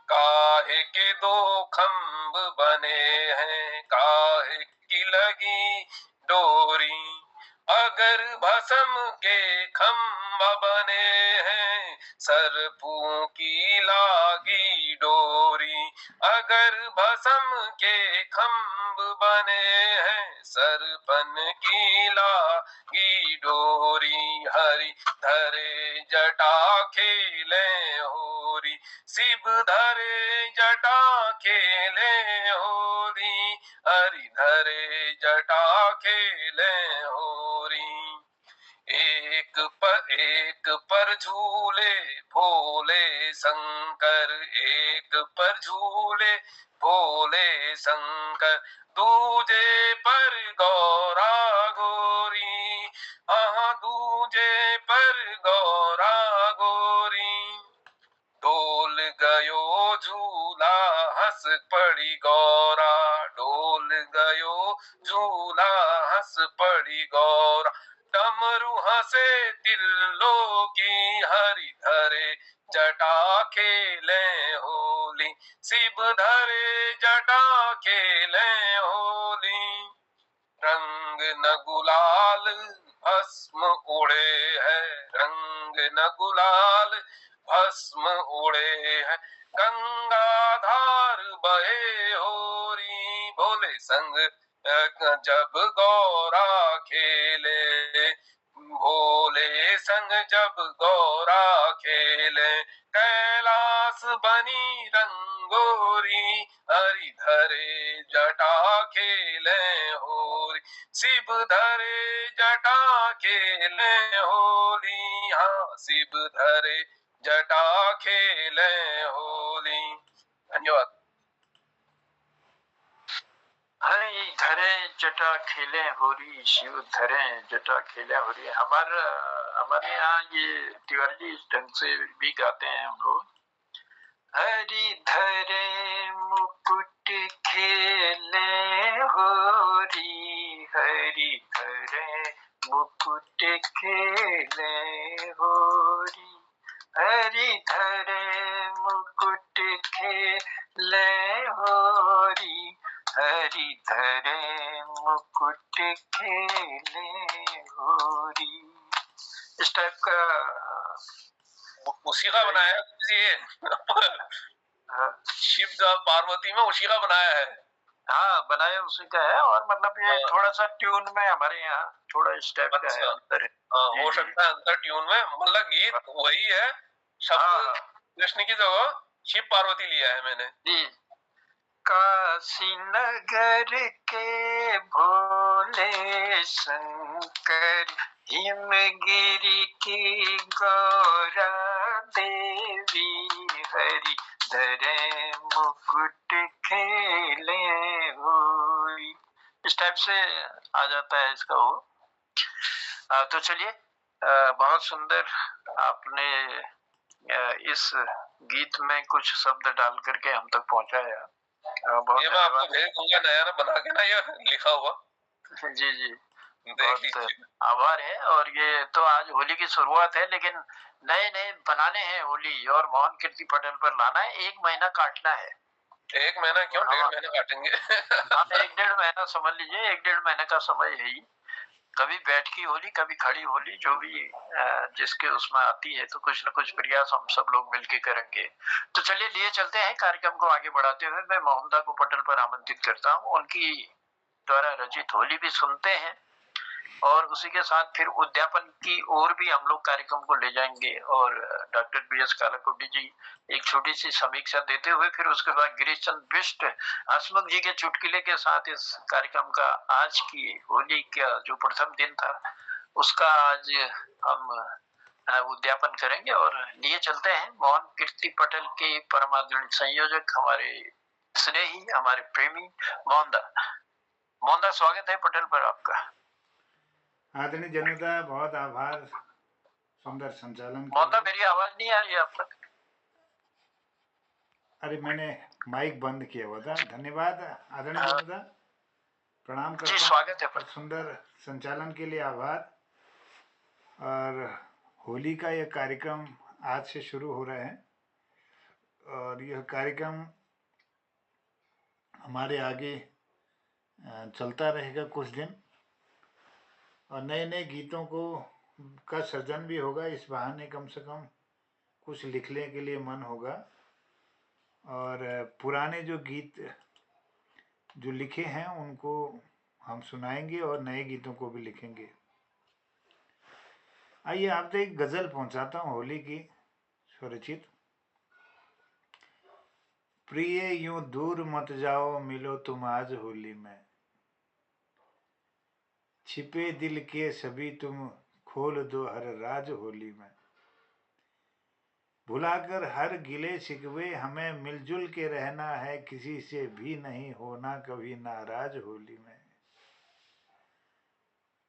Speaker 9: काहे के दो खम्भ बने हैं, काहे की लगी डोरी, अगर भस्म के खम्भ बने हैं, सर्पों की लागी डोरी, अगर भस्म के खम्भ बने हैं, सर्पन की लागी डोरी, हरि धरे जटा खेले होरी, शिव धरे जटा खेले होरी, हरि धरे जटा खेले होरी, एक पर झूले भोले शंकर, एक पर झूले भोले शंकर, दूजे पर गौरा गोरी, हाँ दूजे पर गौरा गोरी, डोल गयो झूला हंस पड़ी गौरा, डोल गयो झूला हंस पड़ी गौरा, डमरू हंसे तिल्लो की, हरि धरे जटा खेले होली, शिव धरे जटा खेले होली, रंग न गुलाल भस्म उड़े है, रंग न गुलाल भस्म उड़े है, गंगाधार बहे होरी, भोले संग जब गौरा खेले, भोले संग जब गौरा खेले, कैलाश बनी रंगोरी, हरि धरे जटा खेले होरी, शिव धरे जटा खेले होली, हाँ शिव धरे जटा खेले होली। धन्यवाद।
Speaker 2: हरि धरे जटा खेले होरी, शिव धरे जटा खेले होरी। हमारे यहाँ ये तिवारी जी इस ढंग से भी गाते हैं हम लोग। हरि धरे मुकुट खेले होरी, हरि धरे मुकुट खेले होरी, हरि धरे मुकुट खेले होरी, हरि धरे मुकुट खेले होरी। इस टाइप का
Speaker 9: उसी का बनाया है शिव पार्वती में उसी का बनाया है।
Speaker 2: हाँ बनाया उसी का है, और मतलब ये थोड़ा सा ट्यून में हमारे यहाँ थोड़ा इस टाइप का है, अंतर है।
Speaker 9: हो सकता है अंतर ट्यून में, मतलब गीत वही है, शब्द कृष्ण की जगह शिव पार्वती लिया है मैंने
Speaker 2: जी। काशी नगर के भोले शंकर, हिमगिरी की गौरा देवी, हरि धरे मुकुट खेले होई। इस टाइप से आ जाता है इसका वो। तो चलिए, बहुत सुंदर आपने इस गीत में कुछ शब्द डाल करके हम तक पहुंचाया। बहुत
Speaker 9: ये मैं आपको
Speaker 2: धन्यवाद।
Speaker 9: भेज दूंगा नया ना बना के ना, ये लिखा हुआ।
Speaker 2: जी जी,
Speaker 9: देख
Speaker 2: बहुत
Speaker 9: लीजिए।
Speaker 2: आभार है। और ये तो आज होली की शुरुआत है, लेकिन नए नए बनाने हैं होली और मोहन कीर्ति पटेल पर लाना है। 1 महीना काटना है।
Speaker 9: 1 महीना क्यों, 1.5 महीना काटेंगे।
Speaker 2: हाँ, 1-1.5 महीना समझ लीजिए, 1-1.5 महीने का समय है ही। कभी बैठकी होली, कभी खड़ी होली, जो भी जिसके उसमें आती है, तो कुछ न कुछ प्रयास हम सब लोग मिलके करेंगे। तो चलिए लिए चलते हैं कार्यक्रम को आगे बढ़ाते हुए। मैं मोहनदा को पटेल पर आमंत्रित करता हूँ, उनकी द्वारा रचित होली भी सुनते हैं और उसी के साथ फिर उद्यापन की ओर भी हम लोग कार्यक्रम को ले जाएंगे। और डॉक्टर BS कालाकोटी जी एक छोटी सी समीक्षा देते हुए फिर उसके बाद गिरीश चंद्र बिष्ट हसमुख जी के चुटकुले के साथ इस कार्यक्रम का आज की होली का जो प्रथम दिन था उसका आज हम उद्यापन करेंगे। और लिए चलते हैं मोहन कीर्ति पटेल के परमादरणीय संयोजक, हमारे स्नेही, हमारे प्रेमी मोहनदा। मोहनदा, स्वागत है पटेल पर आपका।
Speaker 1: आदरणीय जनता, बहुत आभार सुंदर संचालन
Speaker 2: मोहनदा, मेरी आवाज नहीं आ रही है आप तक?
Speaker 1: अरे मैंने माइक बंद किया हुआ था। धन्यवाद आदरणीय जनता, प्रणाम करता हूं।
Speaker 2: स्वागत है।
Speaker 1: सुंदर संचालन के लिए आभार। और होली का यह कार्यक्रम आज से शुरू हो रहा है और यह कार्यक्रम हमारे आगे चलता रहेगा कुछ दिन और नए नए गीतों का सृजन भी होगा। इस बहाने कम से कम कुछ लिखने के लिए मन होगा और पुराने जो गीत जो लिखे हैं उनको हम सुनाएंगे और नए गीतों को भी लिखेंगे। आइए आप तक एक गजल पहुंचाता हूँ होली की स्वरचित। प्रिय यूं दूर मत जाओ, मिलो तुम आज होली में, छिपे दिल के सभी तुम खोल दो हर राज होली में, भुलाकर हर गिले शिकवे हमें मिलजुल के रहना है, किसी से भी नहीं होना कभी नाराज होली में,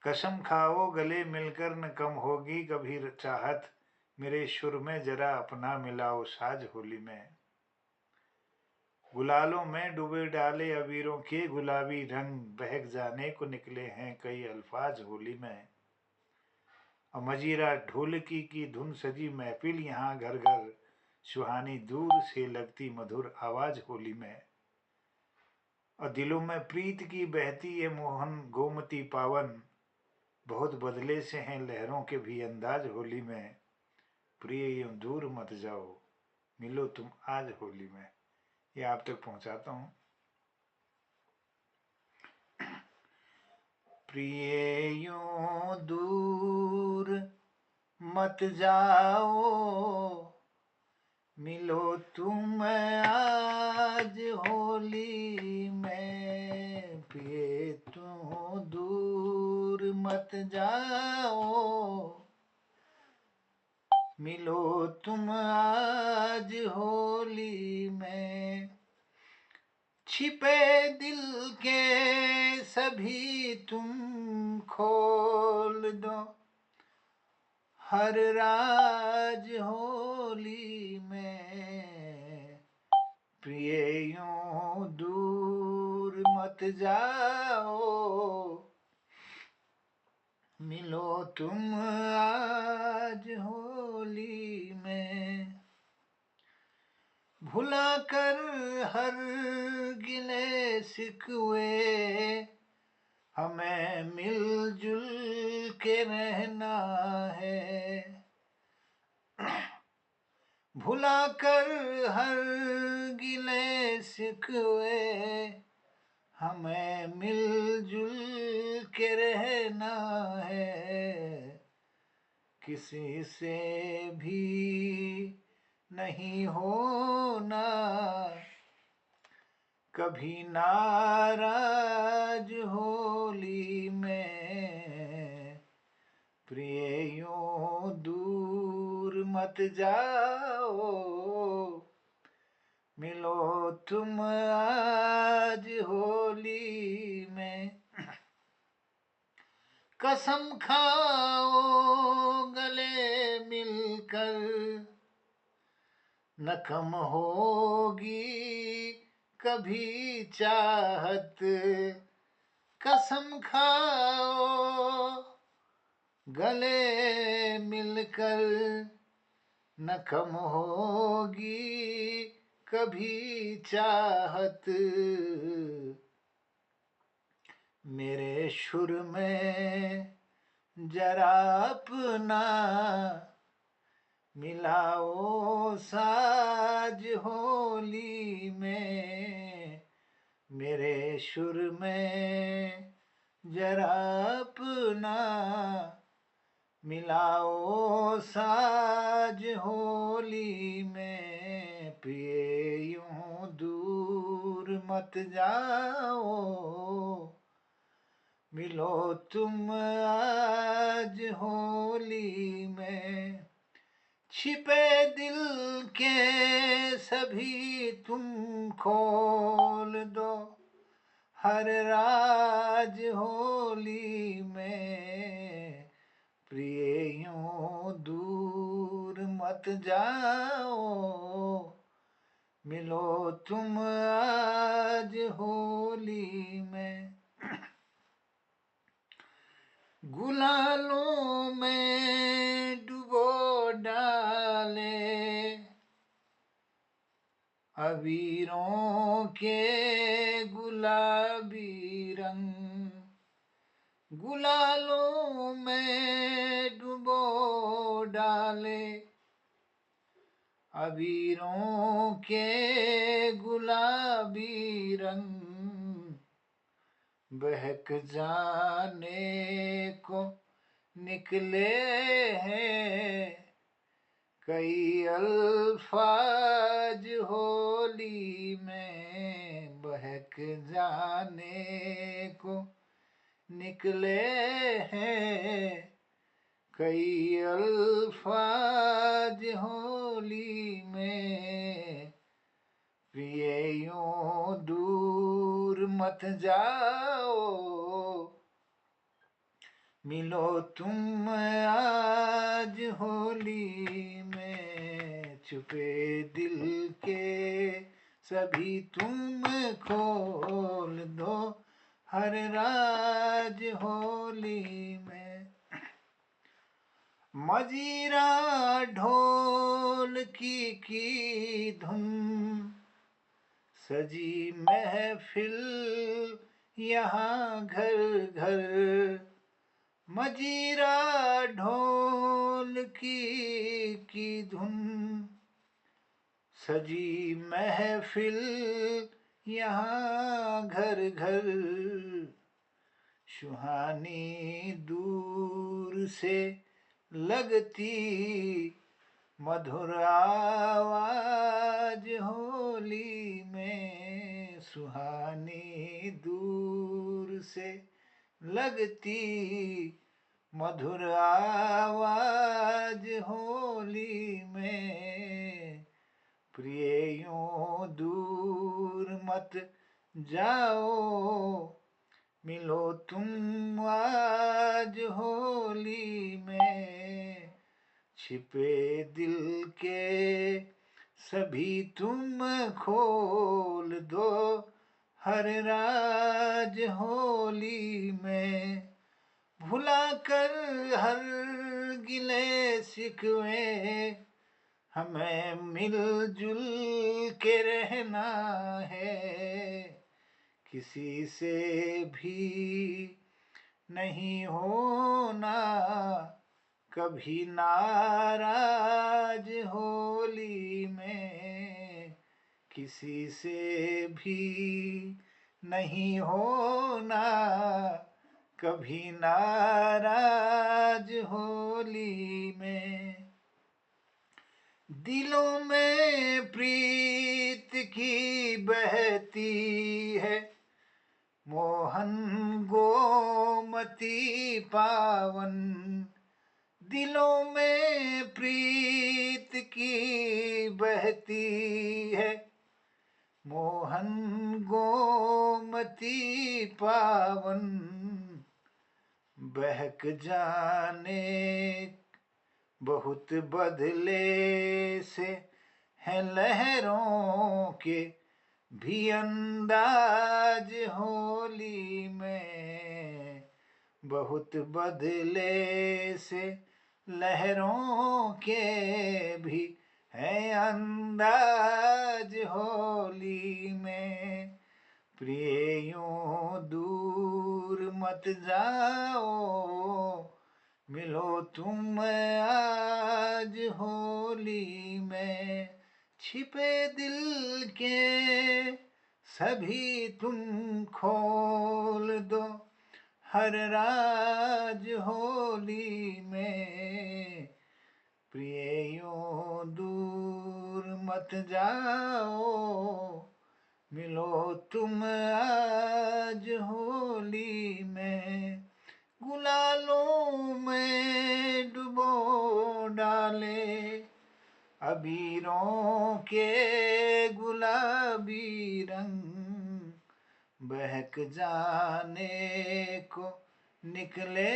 Speaker 1: कसम खाओ गले मिलकर न कम होगी कभी चाहत, मेरे सुर में जरा अपना मिलाओ साज होली में, गुलालों में डूबे डाले अबीरों के गुलाबी रंग, बहक जाने को निकले हैं कई अल्फाज होली में, मजीरा ढोलकी की धुन सजी महफिल यहाँ घर घर, सुहानी दूर से लगती मधुर आवाज होली में, और दिलों में प्रीत की बहती ये मोहन गोमती पावन, बहुत बदले से हैं लहरों के भी अंदाज होली में, प्रिय यूं दूर मत जाओ, मिलो तुम आज होली में। ये आप तक पहुंचाता हूं। प्रिय यूं दूर मत जाओ, मिलो तुम आज होली में, प्रिय तुम दूर मत जाओ, मिलो तुम आज होली में, छिपे दिल के सभी तुम खोल दो हर राज होली में, प्रिय यूं दूर मत जाओ, मिलो तुम आज होली में, भुला कर हर गिले शिकवे हमें मिलजुल के रहना है, भुला कर हर गिले शिकवे हमें मिलजुल के रहना है, किसी से भी नहीं होना कभी नाराज होली में, प्रिय यूं दूर मत जाओ, मिलो तुम आज होली में, कसम खाओ गले मिलकर न कम होगी कभी चाहत, कसम खाओ गले मिलकर, न कम होगी कभी चाहत, मेरे सुर में जरा अपना मिलाओ साज होली में, मेरे सुर में जरा अपना मिलाओ साज होली में, पिए यूं दूर मत जाओ, मिलो तुम आज होली में, छिपे दिल के सभी तुम खोल दो, हर राज होली में, प्रिय यूं दूर मत जाओ, मिलो तुम आज होली में, गुलालों में डुबो डाले अबीरों के गुलाबी रंग, गुलालों में डुबो डाले अबीरों के गुलाबी रंग, बहक जाने को निकले हैं कई अल्फाज होली में, बहक जाने को निकले हैं कई अल्फाज होली में, प्रिय यूं दूर मत जाओ, मिलो तुम आज होली में, छुपे दिल के सभी तुम खोल दो, हर राज होली में, मजीरा ढोल की धुन सजी महफिल यहाँ घर घर, मजीरा ढोल की धुन सजी महफिल यहाँ घर घर, सुहानी दूर से लगती मधुर आवाज होली में, सुहानी दूर से लगती मधुर आवाज होली में, प्रिय यूं दूर मत जाओ, मिलो तुम आज होली में, छिपे दिल के सभी तुम खोल दो, हर राज होली में, भुला कर हर गिले शिकवे हमें मिलजुल के रहना है, किसी से भी नहीं होना कभी नाराज होली में, किसी से भी नहीं होना कभी नाराज होली में, दिलों में प्रीत की बहती है मोहन गोमती पावन, दिलों में प्रीत की बहती है मोहन गोमती पावन, बहक जाने बहुत बदले से हैं लहरों के भी अंदाज होली में, बहुत बदले से लहरों के भी है अंदाज होली में। प्रिय यूं दूर मत जाओ, मिलो तुम आज होली में। छिपे दिल के सभी तुम खोल दो, हर राज होली में। प्रिय यूं दूर मत जाओ, मिलो तुम आज होली में। गुलालों में डुबो डाले अबीरों के गुलाबी रंग, बहक जाने को निकले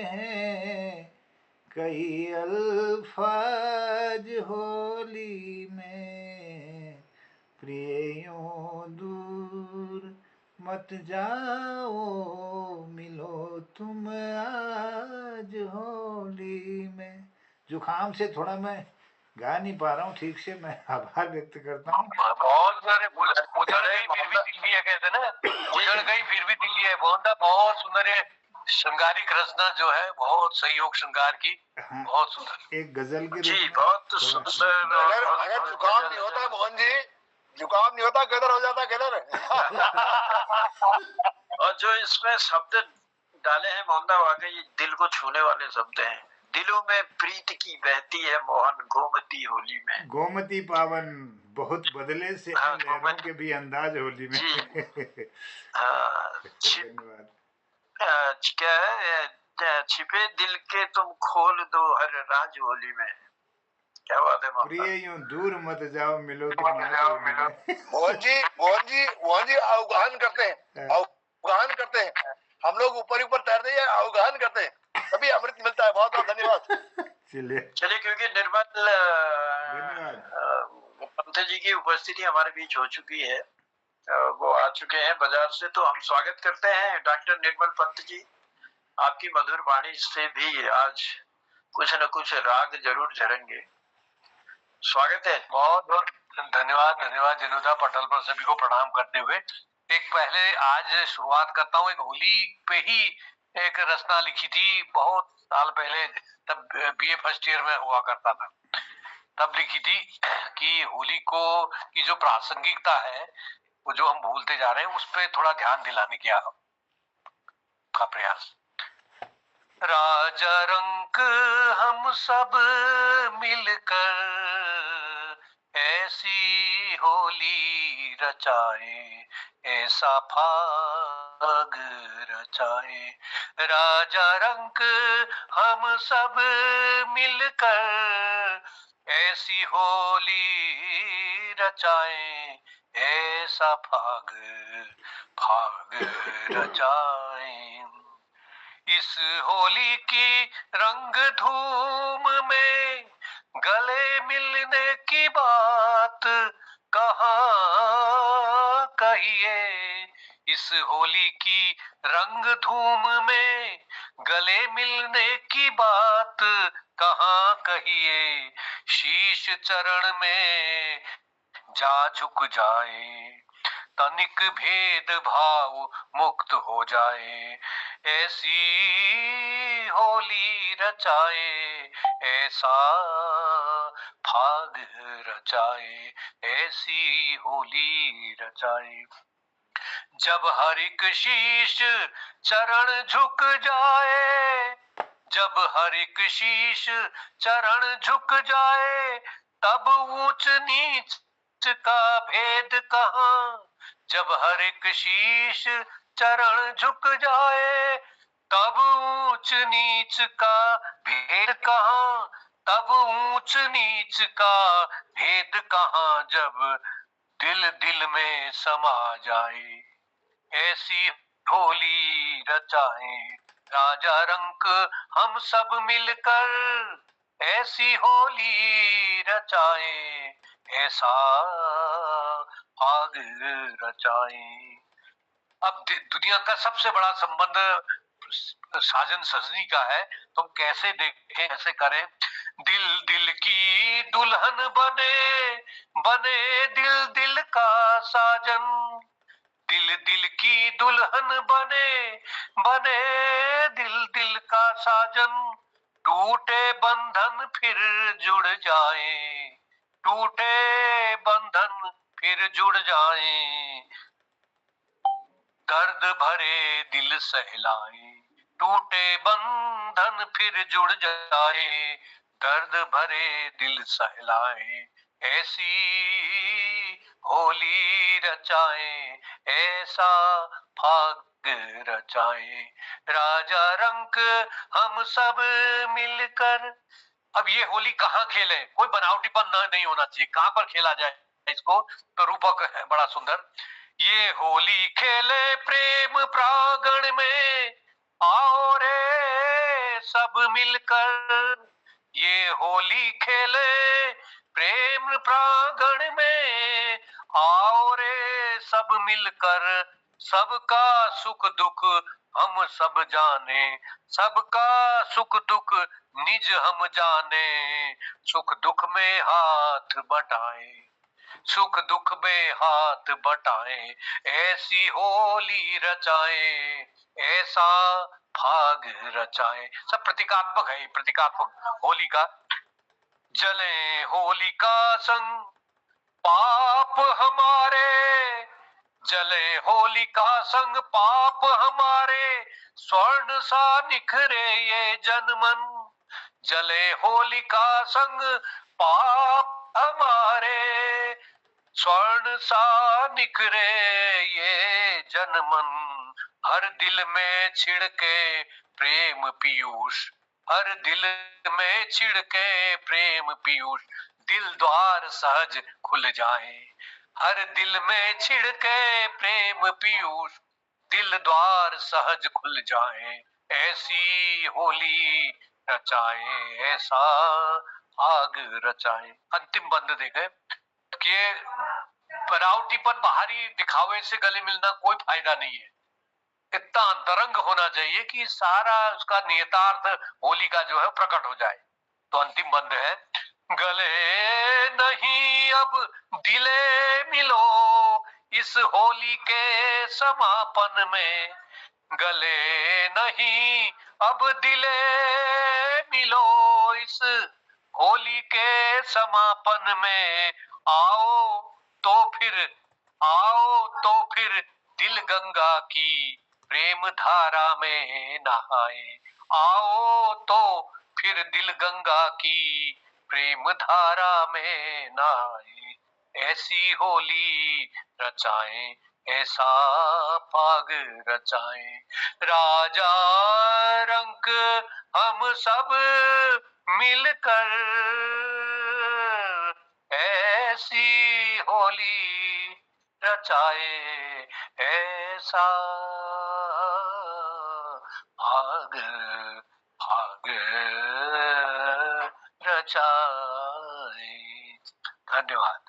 Speaker 1: हैं कई अल्फाज होली में। प्रिय यूं दूर मत जाओ, मिलो तुम आज होली में। जुकाम से थोड़ा मैं गा नहीं पा रहा हूँ ठीक से, मैं आभार व्यक्त करता हूँ।
Speaker 7: बहुत सारे उजड़ गई फिर भी दिल्ली है, कहते ना, उजड़ गई फिर भी दिल्ली है। बहुत सुंदर है। श्रृंगारिक रचना जो है, बहुत सहयोग श्रृंगार की, बहुत सुंदर।
Speaker 1: एक गजल की
Speaker 2: जी बहुत सुंदर।
Speaker 4: अगर जुकाम नहीं होता मोहन जी, जुकाम नहीं होता गदर हो जाता गदर।
Speaker 2: और जो इसमें शब्द डाले हैं मोहनदा, वाकई दिल को छूने वाले शब्द हैं। दिलों में प्रीत की बहती है मोहन गोमती होली में।
Speaker 1: गोमती पावन बहुत बदले से
Speaker 2: हाँ,
Speaker 1: लहरों के भी अंदाज होली में। धन्यवाद।
Speaker 2: क्या है, छिपे दिल के तुम खोल दो हर राज होली में। क्या बात है।
Speaker 1: प्रिय यूं दूर मत जाओ, मिलो तुम आज होली में।
Speaker 4: मोहन जी अवगाहन करते हैं, अवगाहन करते हैं। हम लोग ऊपर ऊपर तैरते हैं, अवगाहन करते हैं, तभी अमृत मिलता है। बहुत बहुत धन्यवाद।
Speaker 2: चलिए क्योंकि निर्मल पंत जी की उपस्थिति हमारे बीच हो चुकी है, वो आ चुके हैं बाजार से, तो हम स्वागत करते हैं डॉक्टर निर्मल पंत जी। आपकी मधुर वाणी से भी आज कुछ न कुछ राग जरूर झरेंगे। स्वागत है।
Speaker 7: बहुत बहुत धन्यवाद जनुदा पटल पर सभी को प्रणाम करते हुए। एक पहले आज शुरुआत करता हूँ, एक होली पे ही एक रचना लिखी थी बहुत साल पहले, तब बीए फर्स्ट ईयर में हुआ करता था। तब लिखी थी कि होली को की जो प्रासंगिकता है, वो जो हम भूलते जा रहे हैं, उस पर थोड़ा ध्यान दिलाने का प्रयास। राजा रंग हम सब मिलकर ऐसी होली रचाए, ऐसा फाग रचाए। राजा रंग हम सब मिलकर ऐसी होली रचाए, ऐसा फाग रचाए। इस होली की रंग धूम में गले मिलने की बात कहाँ कहिए। इस होली की रंग धूम में गले मिलने की बात कहाँ कहिए। शीश चरण में जा झुक जाए, तनिक भेद भाव मुक्त हो जाए। ऐसी होली रचाए, ऐसा फाग रचाए, ऐसी होली रचाए। जब हर एक शीश चरण झुक जाए, जब हर एक शीश चरण झुक जाए, तब ऊंच नीच का भेद कहाँ। जब हर एक शीश चरण झुक जाए, तब ऊंच नीच का भेद कहाँ। तब ऊंच नीच का भेद कहाँ, जब दिल दिल में समा जाए। ऐसी होली रचाए राजा रंग हम सब मिलकर, ऐसी होली रचाए, ऐसा फाग रचाए। अब दुनिया का सबसे बड़ा संबंध साजन सजनी का है, तुम कैसे देखें, कैसे करें। दिल दिल की दुल्हन बने, बने दिल दिल का साजन, दिल दिल की दुल्हन बने, बने दिल दिल का साजन। टूटे बंधन फिर जुड़ जाए, टूटे बंधन फिर जुड़ जाए, दर्द भरे दिल सहलाए। टूटे बंधन फिर जुड़ जाए, दर्द भरे दिल सहलाए। ऐसी होली रचाए, ऐसा फाग रचाए। राजा रंक हम सब मिलकर, अब ये होली कहाँ खेले, कोई बनावटीपन नहीं होना चाहिए, कहाँ पर खेला जाए इसको, तो रूपक है बड़ा सुंदर। ये होली खेले प्रेम प्रांगण में, आओ रे सब मिलकर। ये होली खेले प्रेम प्रांगण में, आओ रे सब मिलकर। सबका सुख दुख हम सब जाने, सबका सुख दुख निज हम जाने। सुख दुख में हाथ बटाए, सुख दुख में हाथ बटाए। ऐसी होली रचाए, ऐसा फाग रचाए। सब प्रतीकात्मक है, प्रतीकात्मक होली का। जले होलिका संग पाप हमारे, जले होलिका संग पाप हमारे। स्वर्ण सा निखरे ये जनमन, जले होलिका संग पाप हमारे। स्वर्ण सा निखरे ये जनमन, हर दिल में छिड़के प्रेम पीयूष, हर दिल में छिड़के प्रेम पीयूष। दिल द्वार सहज खुल जाए, हर दिल में छिड़के प्रेम पीयूष। दिल द्वार सहज खुल जाए, ऐसी होली रचाए, ऐसा आग रचाए। अंतिम बंद देखे कि बनावटीपन, बाहरी दिखावे से गले मिलना कोई फायदा नहीं है। इतना अंतरंग होना चाहिए कि सारा उसका नियतार्थ होली का जो है प्रकट हो जाए। तो अंतिम बंद है, गले नहीं अब दिले मिलो इस होली के समापन में। गले नहीं अब दिले मिलो इस होली के समापन में। आओ तो फिर, आओ तो फिर दिल गंगा की प्रेम धारा में नहाए। आओ तो फिर दिल गंगा की प्रेम धारा में नहाए। ऐसी होली रचाए, ऐसा फाग रचाए। राजा रंक हम सब मिलकर, ऐसी होली रचाए, ऐसा फाग फाग रचाए। धन्यवाद।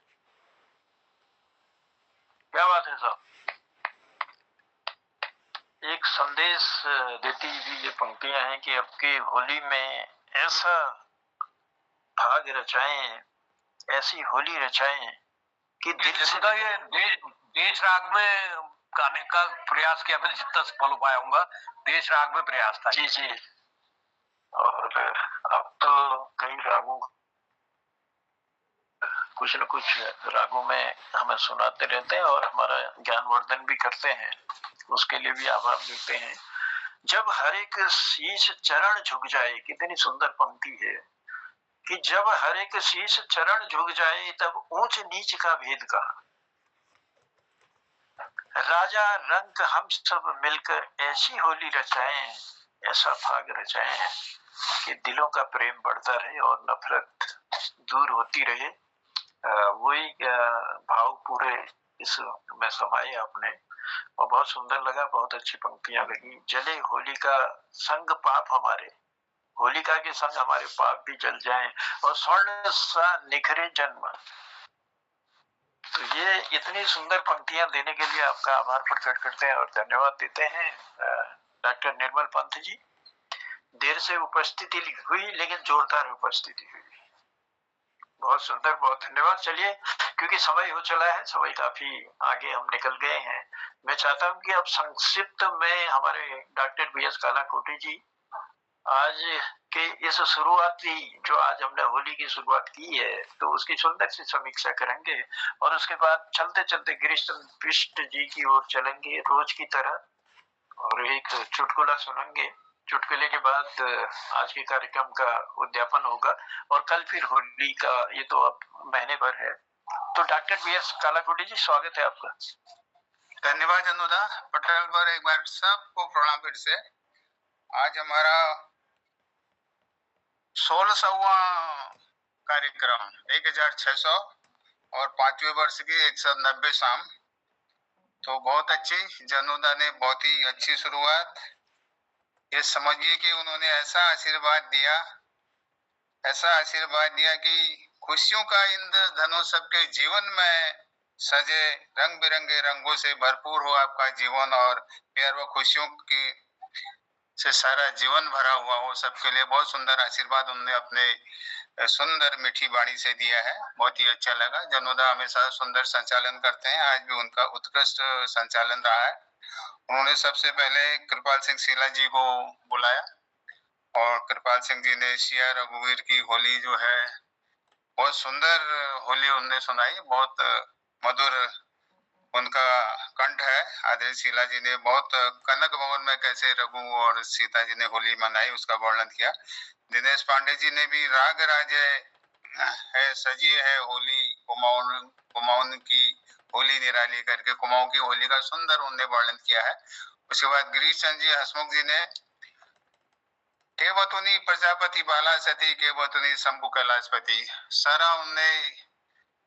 Speaker 2: क्या बात है साहब, एक संदेश देती हुई ये पंक्तियां हैं कि आपकी होली में ऐसा भाग रचाएं, ऐसी होली रचाएं कि दिल से।
Speaker 7: ये देश राग में गाने का प्रयास किया मैंने, जितना सफल हो पाया हूँ देश राग में प्रयास था।
Speaker 2: जी जी, और अब तो कई रागों, कुछ न कुछ रागों में हमें सुनाते रहते हैं और हमारा ज्ञानवर्धन भी करते हैं, उसके लिए भी आभार देते हैं। जब हर एक शीश चरण झुक जाए, कितनी सुंदर पंक्ति है कि जब हर एक शीश चरण झुक जाए तब ऊंच नीच का भेद कहा। राजा रंग हम सब मिलकर ऐसी होली रचाएं, ऐसा फाग रचाएं कि दिलों का प्रेम बढ़ता रहे और नफरत दूर होती रहे। वही भाव पूरे इस में समाये आपने, और बहुत सुंदर लगा, बहुत अच्छी पंक्तियां लगी। जले होलिका संग पाप हमारे, होलिका के संग हमारे पाप भी जल जाएं और स्वर्ण सा निखरे जन्म, इतनी सुंदर पंक्तियां देने के लिए आपका आभार प्रकट करते हैं और धन्यवाद देते हैं डॉक्टर निर्मल पंत जी। देर से उपस्थिति हुई लेकिन जोरदार उपस्थिति हुई। बहुत सुंदर, बहुत धन्यवाद। चलिए, क्योंकि समय हो चला है, समय काफी आगे हम निकल गए हैं, मैं चाहता हूं कि अब संक्षिप्त में हमारे डॉक्टर BS कालाकोटी जी आज के इस शुरुआती जो आज हमने होली की शुरुआत की है तो उसकी सुंदर सी समीक्षा करेंगे और उसके बाद चलते चलते गिरीश चंद्र बिष्ट जी की ओर चलेंगे रोज की तरह और एक चुटकुला सुनेंगे। चुटकुले के बाद आज के कार्यक्रम का उद्यापन होगा और कल फिर होली का, ये तो अब महीने भर है। तो डॉक्टर BS कालाकोटी जी, स्वागत है आपका।
Speaker 8: धन्यवाद अनुदा पटेल पर, एक बार सबको प्रणाम फिर से। आज हमारा 16वां कार्यक्रम 1600 और 5वें वर्ष की 190 शाम। तो बहुत अच्छी, जनुदा ने बहुत ही अच्छी शुरुआत। ये समझिए कि उन्होंने ऐसा आशीर्वाद दिया कि खुशियों का इंद्रधनुष सबके जीवन में सजे, रंग बिरंगे रंगों से भरपूर हो आपका जीवन और प्यार व खुशियों की से सारा जीवन भरा हुआ हो सबके लिए। बहुत सुंदर आशीर्वाद उन्होंने अपने सुंदर मीठी वाणी से दिया है, बहुत ही अच्छा लगा। जनुदा हमेशा सुंदर संचालन करते हैं, आज भी उनका उत्कृष्ट संचालन रहा है। उन्होंने सबसे पहले कृपाल सिंह शीला जी को बुलाया और कृपाल सिंह जी ने सिया रघुवीर की होली जो है बहुत सुंदर होली उन्होंने सुनाई, बहुत मधुर उनका कंठ है। आदरणीय शीला जी ने बहुत कनक भवन में कैसे रघु और सीता जी ने होली मनाई उसका वर्णन किया। दिनेश पांडे जी ने भी राग राजे है सजी है होली कुमाऊं की होली निराली करके कुमाऊं की होली का सुंदर उन्होंने वर्णन किया है। उसके बाद गिरीश चंद्र जी हसमुख जी ने केवतुनी प्रजापति बाला सती केवतुनी शंभु कैलाशपति, सारा उनने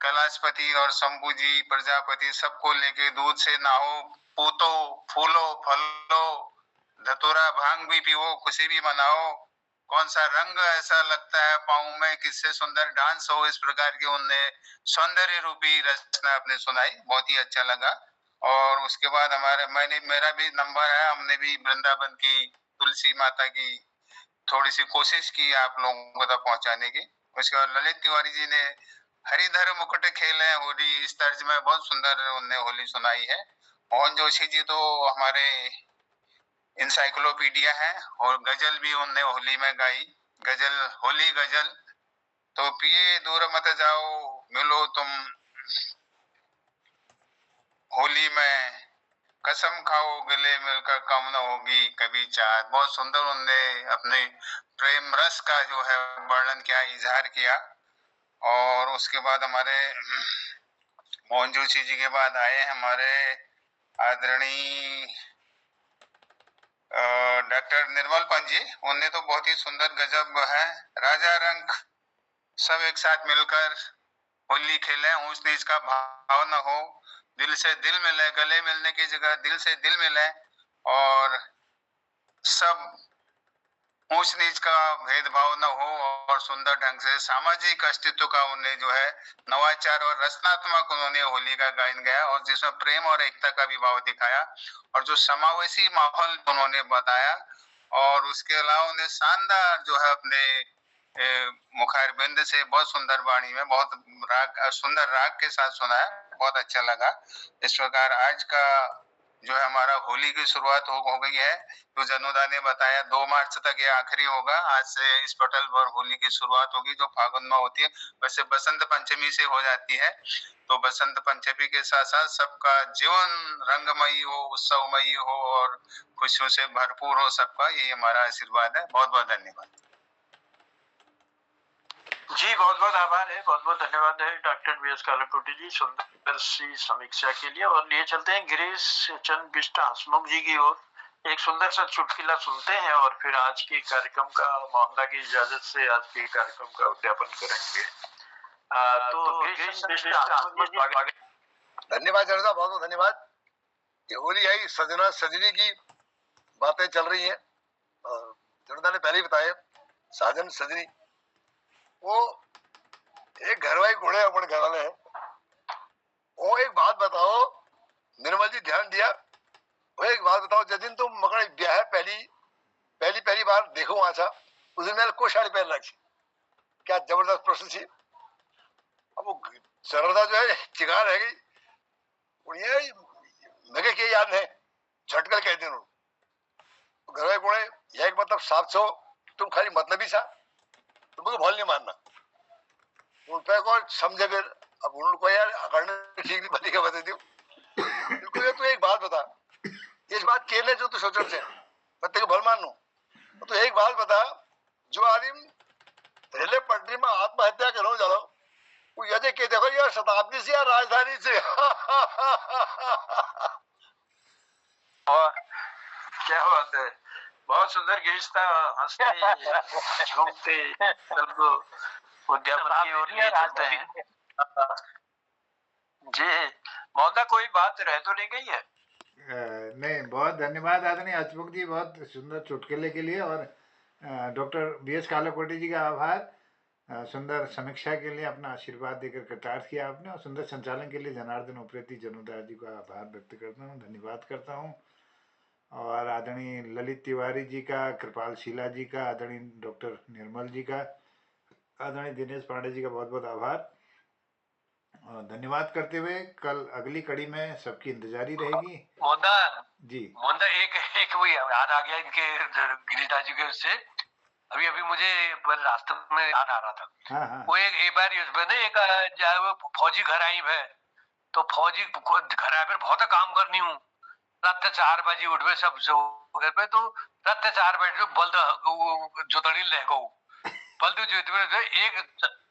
Speaker 8: कैलाशपति और शंभु जी प्रजापति सबको लेके दूध से नहाओ, पूतो फूलो फलो धतूरा भांग भी पियो, खुशी भी मनाओ, कौन सा रंग ऐसा लगता है पाँव में, किससे सुंदर डांस हो, इस प्रकार की उनने सौंदर्य रूपी रचना अपने सुनाई, बहुत ही अच्छा लगा। और उसके बाद मेरा भी नंबर है, हमने भी वृंदावन की तुलसी माता की थोड़ी सी कोशिश की आप लोगों तक पहुंचाने की। उसके बाद ललित तिवारी जी ने हरिधर मुकुट खेले होली, इस तर्ज में बहुत सुंदर उन्होंने होली सुनाई है। मोहन जोशी जी तो हमारे इंसाइक्लोपीडिया है और गजल भी उन्होंने होली में गाई, गजल होली गजल। तो पिए दूर मत जाओ मिलो तुम होली में, कसम खाओ गले मिलकर कम न होगी कभी चाह। बहुत सुंदर उन्होंने अपने प्रेम रस का जो है वर्णन किया, इजहार किया। और उसके बाद हमारे मोहन जोशी जी के बाद आए हमारे आदरणीय डॉक्टर निर्मल पंत जी। उन्हें तो बहुत ही सुंदर गजब है, राजा रंग सब एक साथ मिलकर होली खेलें, ऊंच नीच का भाव न हो, दिल से दिल मिले, गले मिलने की जगह दिल से दिल मिले और सब ऊंच नीच का भेदभाव न हो और सुंदर ढंग से सामाजिक अस्तित्व का उन्हें जो है नवाचार और रचनात्मक उन्होंने होली का गायन गाया और जिसमें प्रेम और एकता का भी भाव दिखाया और जो समावेशी माहौल उन्होंने बताया। और उसके अलावा उन्हें शानदार जो है अपने मुखारबिंद से बहुत सुंदर वाणी में बहुत सुंदर राग के साथ सुनाया, बहुत अच्छा लगा। इस प्रकार आज का जो है हमारा होली की शुरुआत हो गई है। तो जनुदा ने बताया 2 मार्च तक ये आखिरी होगा, आज से इस पटल पर होली की शुरुआत होगी जो फागुन में होती है, वैसे बसंत पंचमी से हो जाती है। तो बसंत पंचमी के साथ साथ सबका जीवन रंगमयी हो, उत्सवमयी हो और खुशियों से भरपूर हो सबका, ये हमारा आशीर्वाद है। बहुत बहुत धन्यवाद
Speaker 2: जी, बहुत बहुत आभार है, बहुत बहुत धन्यवाद है डॉक्टर BS कालाकोटी जी सुंदर सी समीक्षा के लिए। और लिए चलते हैं गिरीश चंद्र बिष्ट हसमुख जी की ओर, एक सुंदर सा चुटकुला सुनते हैं और फिर आज के कार्यक्रम का मोहम्मदा की इजाजत से आज के कार्यक्रम का उद्यापन करेंगे। तो गिरीश बिष्ट हसमुख जी,
Speaker 4: धन्यवाद जनता, बहुत बहुत धन्यवाद। ये होली आई, सजना सजनी की बातें चल रही हैं। जनता ने पहले ही बताया साजन सजनी, वो एक घरवाई घोड़े अपन घर वाले हैं। वो एक बात ध्यान दिया। वो एक बात बताओ, जिस दिन तुम मकड़ ब्याह है पहली बार देखो वहां था, उस दिन मैंने कोई साड़ी पहन रखी, क्या जबरदस्त प्रोसेस थी। अब वो सरलता जो है चिगार रह गई, मगे के याद है झटकल कहते हैं घर कोड़े एक मतलब 700 तुम खाली मतलब ही सा तुमको भल नहीं मानना उन पे को समझे। फिर अब उनको यार करने ठीक नहीं बनी का बता दू बिल्कुल। तू एक बात बता, इस बात केले जो तू सोच से मैं तेरे को भल मान लू, तो एक बात बता, जो आदमी रेलवे पटरी में आत्महत्या करो चलो वो यदि के देखो यार शताब्दी से या राजधानी से
Speaker 2: क्या बात है, बहुत सुंदर गिरीश था, हंसते झूमते सबको उद्यापन की ओर ले चलते हैं। जी मौदा कोई बात रह तो नहीं गई है?
Speaker 1: नहीं, बहुत धन्यवाद आदरणीय हचमुख जी, बहुत सुंदर चुटकुले के लिए, और डॉक्टर BS कालाकोटी जी का आभार, सुंदर समीक्षा के लिए अपना आशीर्वाद देकर कृतार्थ किया आपने, और सुंदर संचालन के लिए जनार्दन उप्रेती जनुदास जी का आभार व्यक्त करता हूँ, धन्यवाद करता हूँ। और आदरणीय ललित तिवारी जी का, कृपाल शीला जी का, आदरणीय डॉक्टर निर्मल जी का, आदरणीय दिनेश पांडे जी का बहुत बहुत आभार और धन्यवाद करते हुए कल अगली कड़ी में सबकी इंतजारी रहेगी।
Speaker 7: मोदा
Speaker 1: जी
Speaker 7: मोदा एक वो याद आ गया इनके गिरीश जी के उससे, अभी मुझे रास्ते में याद आ रहा था।
Speaker 1: हाँ।
Speaker 7: वो एक बार एक फौजी घर आई है, तो फौजी घर आए फिर बहुत काम करनी हूँ, रात 4 बजे उठवे सब घर पे, तो रात 4 बजे बल्द जोतड़ी ले गो बल्द जोतवे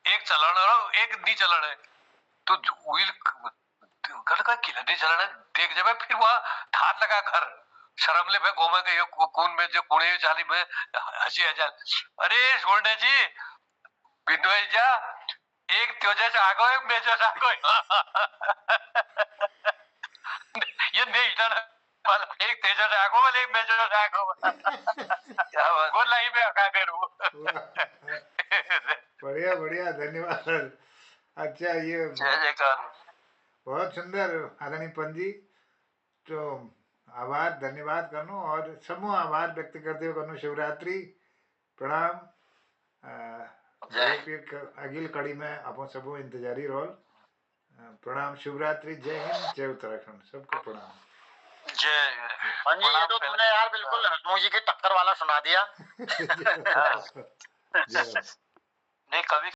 Speaker 7: एक चलन एक नी चलन है, तो व्हील घर का किला नहीं चलन देख जब फिर वहां ठाट लगा घर शर्मले पे घूमे के कौन में जो कुणे चाली में हंसी हजार, अरे छोड़ने जी बिंदु जा एक त्योजा से आगो एक मेजो से आगो ये नहीं इतना एक तेजा से आगो वाले एक मेजो से आगो क्या बात वो लाइन में हका करूं।
Speaker 1: बढ़िया धन्यवाद। अच्छा, ये बहुत सुंदर आदरणीय पंजी, तो आभार धन्यवाद करनो और समूह आभार व्यक्त करते हुए करनो शिवरात्रि प्रणाम। अगली कड़ी में अपन सबो इंतजारी रोल। प्रणाम, शिवरात्रि, जय हिंद, जय उत्तराखंड, सबको प्रणाम।
Speaker 6: जय पंजी, ये तो तुमने यार बिल्कुल हसमुख जी की टक्कर वाला सुना दिया।
Speaker 2: नहीं कभी